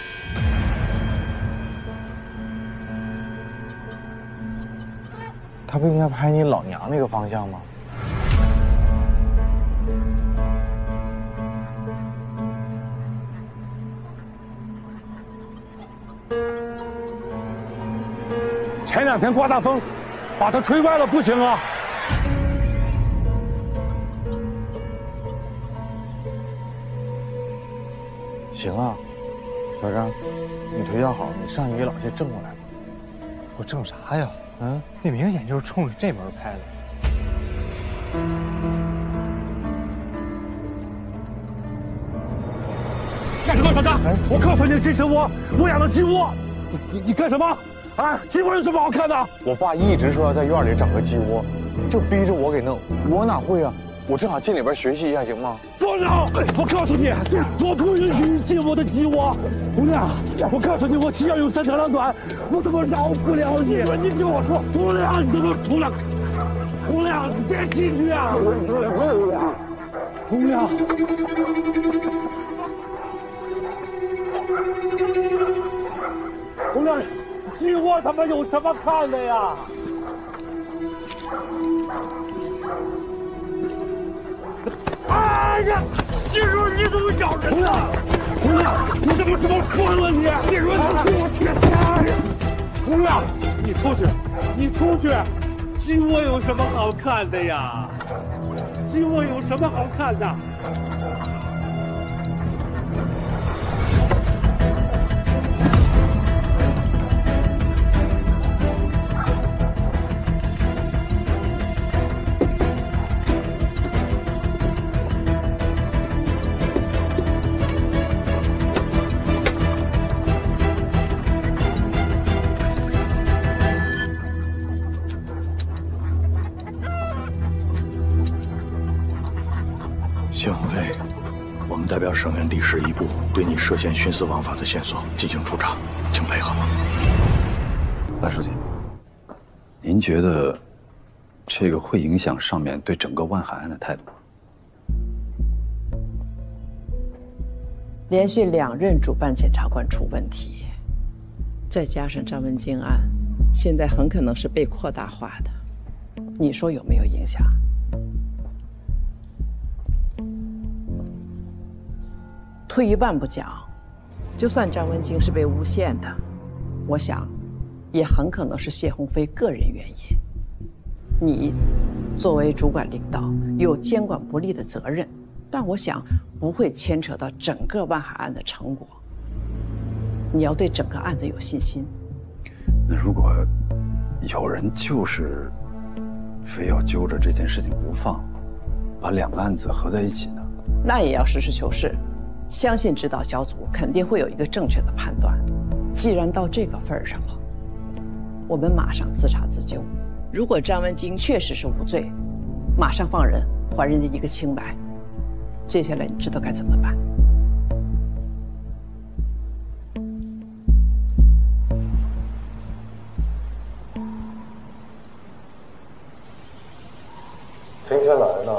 他不应该拍你老娘那个方向吗？前2天刮大风，把它吹歪了，不行啊！行啊，小张，你腿脚好，你上去给老谢正过来吧。我正啥呀？那明显就是冲着这门拍的。干什么，小张？我告诉你，这是我养的鸡窝。你干什么？啊，鸡窝有什么好看的？我爸一直说要在院里整个鸡窝，就逼着我给弄，我哪会啊？我正好进里边学习一下，行吗？不能！我告诉你，我不允许你进我的鸡窝。姑娘，我告诉你，我只要有3长两短，我怎么饶不了你？你听我说，姑娘，你怎么出来？姑娘，你别进去啊！姑娘，姑娘，鸡窝他妈有什么看的呀？哎呀，金润，你怎么咬人呢？姑娘，你怎么这么疯了你？金润，我天！姑娘，你出去！鸡窝有什么好看的呀？鸡窝有什么好看的？谢鸿飞，我们代表省院第11部对你涉嫌徇私枉法的线索进行处查，请配合。赖书记，您觉得这个会影响上面对整个万海案的态度吗？连续2任主办检察官出问题，再加上张文京案，现在很可能是被扩大化的，你说有没有影响？退一万步讲，就算张文京是被诬陷的，我想，也很可能是谢鸿飞个人原因。你作为主管领导，有监管不力的责任，但我想不会牵扯到整个万海案的成果。你要对整个案子有信心。那如果有人就是非要揪着这件事情不放，把2个案子合在一起呢？那也要实事求是。相信指导小组肯定会有一个正确的判断。既然到这个份儿上了，我们马上自查自纠。如果张文京确实是无罪，马上放人，还人家一个清白。接下来你知道该怎么办？今天来呢，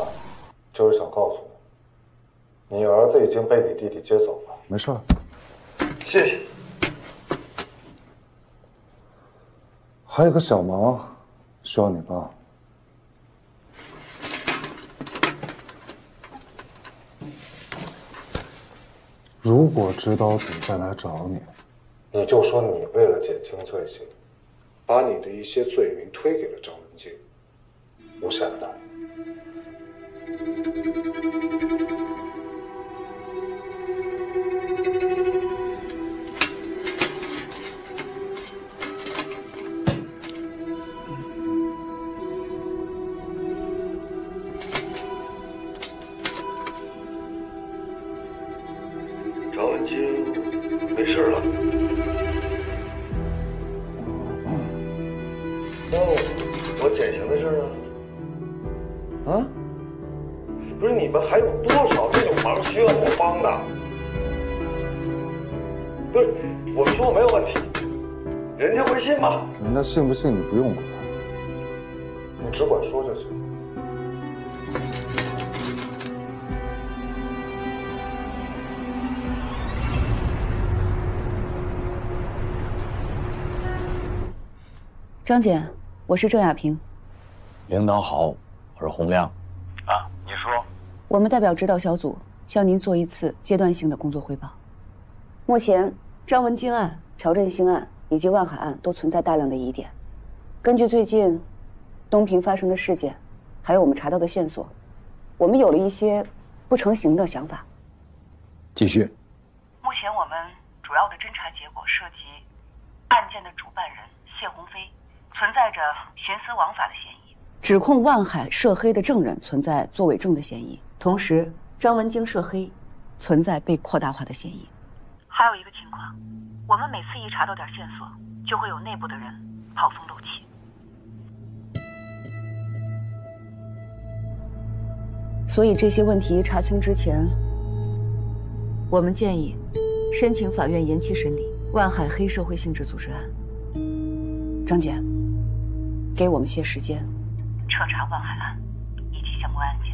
就是想告诉你，你儿子已经被你弟弟接走了。没事，谢谢。还有个小忙，需要你帮。如果指导组再来找你，你就说你为了减轻罪行，把你的一些罪名推给了张文京，诬陷了他。张文京没事了。那我减刑的事呢？不是你们还有多少这种忙需要我帮的？不是，我说没有问题，人家会信吗？人家信不信你不用管，你只管说就行。张姐，我是郑亚萍。领导好，我是洪亮。啊，你说。我们代表指导小组向您做一次阶段性的工作汇报。目前，张文京案、乔振兴案以及万海案都存在大量的疑点。根据最近东平发生的事件，还有我们查到的线索，我们有了一些不成形的想法。继续。目前我们主要的侦查结果涉及案件的主办人谢鸿飞存在着徇私枉法的嫌疑，指控万海涉黑的证人存在作伪证的嫌疑，同时张文京涉黑存在被扩大化的嫌疑。还有一个情况，我们每次一查到点线索，就会有内部的人跑风漏气。所以这些问题查清之前，我们建议申请法院延期审理万海黑社会性质组织案。张姐，给我们些时间，彻查万海案以及相关案件。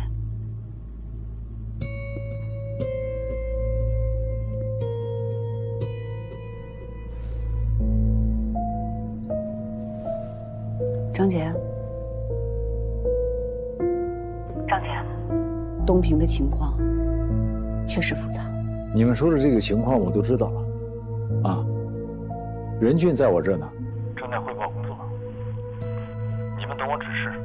张姐，东平的情况确实复杂。你们说的这个情况我都知道了，啊，任俊在我这呢，正在汇报工作，你们等我指示。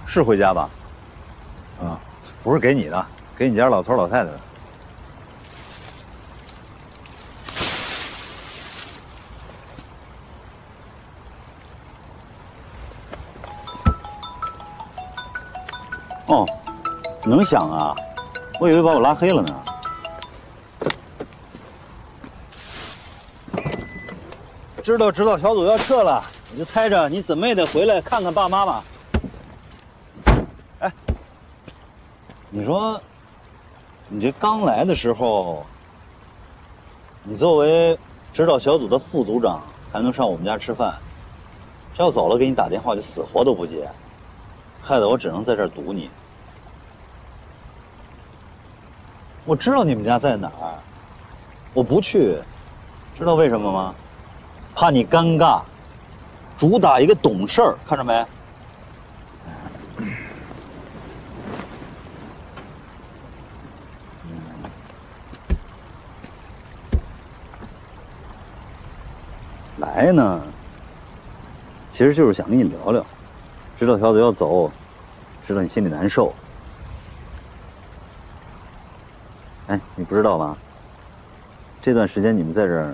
是回家吧？啊，不是给你的，给你家老头老太太的。哦，能响啊？我以为把我拉黑了呢。知道指导小组要撤了，我就猜着你怎么也得回来看看爸妈吧。哎，你说，你这刚来的时候，你作为指导小组的副组长，还能上我们家吃饭，这要走了给你打电话就死活都不接，害得我只能在这儿堵你。我知道你们家在哪儿，我不去，知道为什么吗？怕你尴尬，主打一个懂事儿，看着没？来呢，其实就是想跟你聊聊，知道小组要走，知道你心里难受。哎，你不知道吧？这段时间你们在这儿，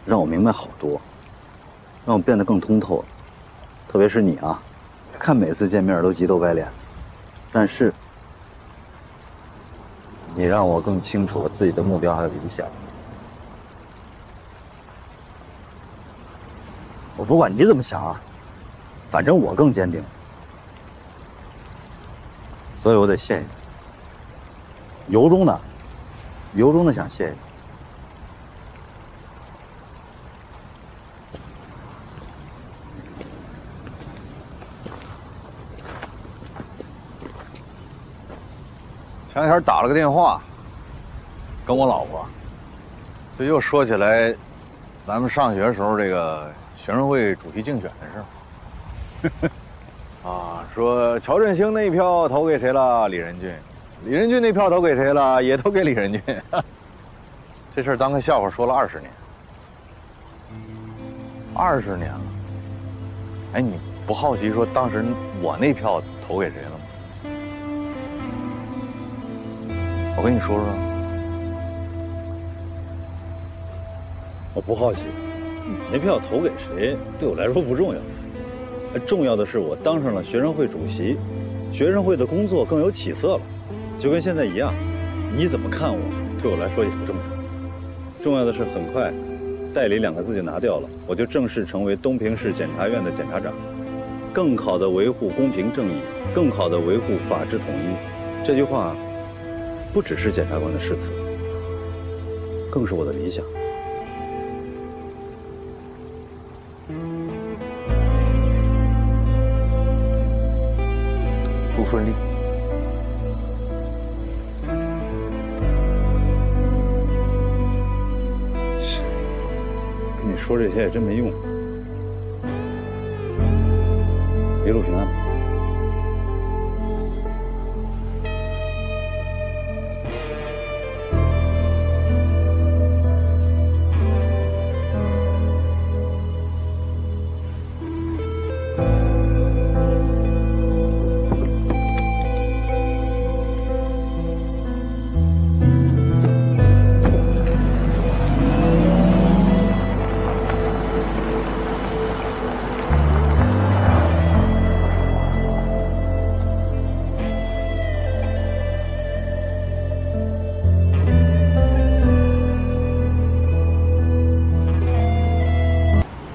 让我明白好多，让我变得更通透了。特别是你啊，看每次见面都急头白脸，但是你让我更清楚我自己的目标还有理想。我不管你怎么想啊，反正我更坚定，所以我得谢谢你。由衷的想谢谢你。前两天打了个电话，跟我老婆，这又说起来，咱们上学时候这个学生会主席竞选的事儿。啊，说乔振兴那一票投给谁了？李仁俊。李仁俊那票投给谁了？也投给李仁俊。这事儿当个笑话说了20年，20年了。哎，你不好奇说当时我那票投给谁了吗？我跟你说说。我不好奇，你那票投给谁对我来说不重要，重要的是我当上了学生会主席，学生会的工作更有起色了，就跟现在一样。你怎么看我，对我来说也不重要。重要的是，很快，代理2个字就拿掉了，我就正式成为东平市检察院的检察长，更好地维护公平正义，更好地维护法治统一。这句话，不只是检察官的誓词，更是我的理想。不顺利。跟你说这些也真没用。一路平安。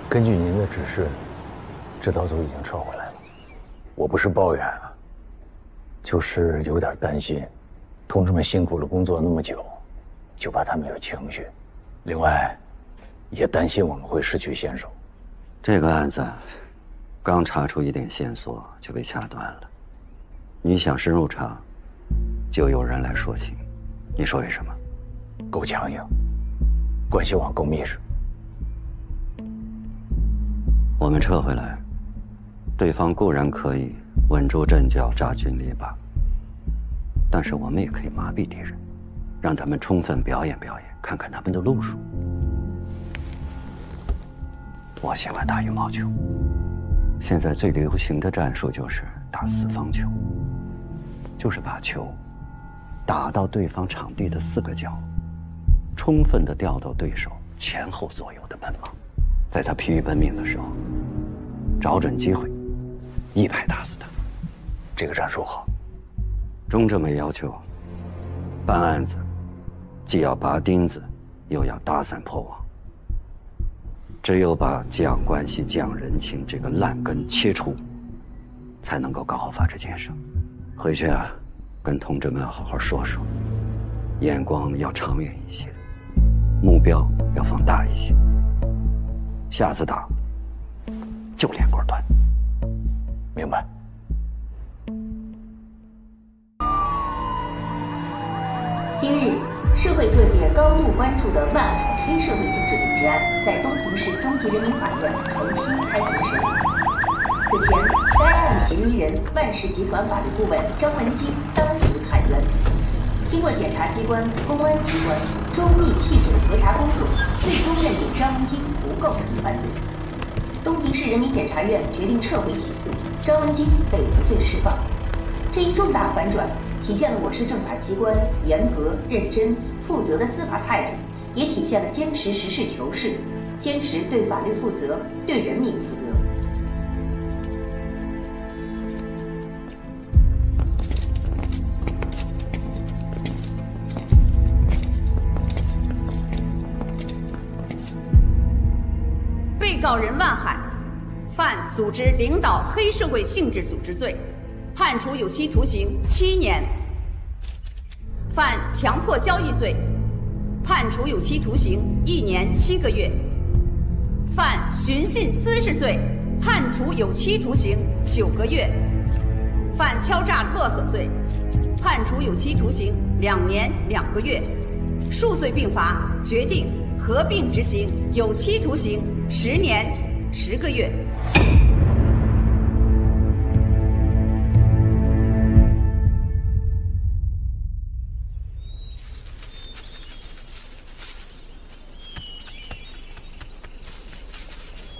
根据您的指示，指导组已经撤回来了。我不是抱怨啊，就是有点担心，同志们辛苦了工作那么久，就怕他们有情绪。另外，也担心我们会失去线索。这个案子刚查出一点线索就被掐断了。你想深入查，就有人来说情。你说为什么？够强硬，关系网够密实。我们撤回来，对方固然可以稳住阵脚、扎军篱笆，但是我们也可以麻痹敌人，让他们充分表演表演，看看他们的路数。我喜欢打羽毛球，现在最流行的战术就是打四方球，就是把球打到对方场地的4个角，充分地调动对手前后左右的奔忙，在他疲于奔命的时候，找准机会，一拍打死他。这个战术好。中这么要求，办案子既要拔钉子，又要打散破网。只有把讲关系、讲人情这个烂根切除，才能够搞好法治建设。回去啊，跟同志们好好说说，眼光要长远一些，目标要放大一些。下次打就连锅端。明白。今日，社会各界高度关注的万海黑社会性质组织案，在东平市中级人民法院重新开庭审理。此前，该案嫌疑人万氏集团法律顾问张文金当庭喊冤。经过检察机关、公安机关周密细致的核查工作，最终认定张文金不构成犯罪。东平市人民检察院决定撤回起诉，张文金被无罪释放。这一重大反转，体现了我市政法机关严格、认真、负责的司法态度，也体现了坚持实事求是，坚持对法律负责、对人民负责。被告人万海犯组织领导黑社会性质组织罪，判处有期徒刑7年；犯强迫交易罪，判处有期徒刑1年7个月；犯寻衅滋事罪，判处有期徒刑9个月；犯敲诈勒索罪，判处有期徒刑2年2个月。数罪并罚，决定合并执行有期徒刑10年10个月。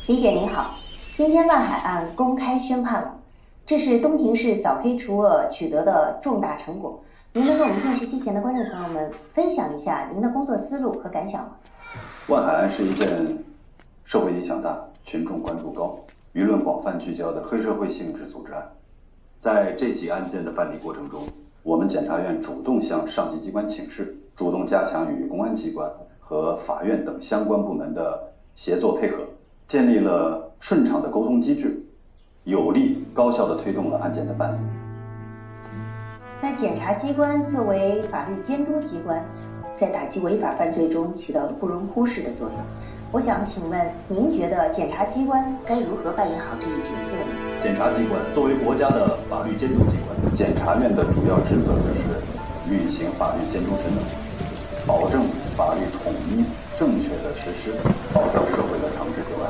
李姐您好，今天万海案公开宣判了，这是东平市扫黑除恶取得的重大成果。您能跟我们电视机前的观众朋友们分享一下您的工作思路和感想吗？万海案是一件社会影响大、群众关注高、舆论广泛聚焦的黑社会性质组织案。在这起案件的办理过程中，我们检察院主动向上级机关请示，主动加强与公安机关和法院等相关部门的协作配合，建立了顺畅的沟通机制，有力高效地推动了案件的办理。那检察机关作为法律监督机关，在打击违法犯罪中起到了不容忽视的作用。我想请问，您觉得检察机关该如何扮演好这一角色呢？检察机关作为国家的法律监督机关，检察院的主要职责就是履行法律监督职能，保证法律统一正确的实施，保障社会的长治久安。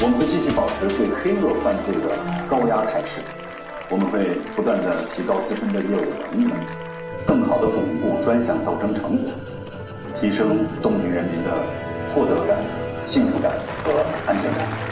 我们会继续保持对黑恶犯罪的高压态势，我们会不断地提高自身的业务能力，更好地巩固专项斗争成果，提升东平人民的获得感、幸福感和安全感。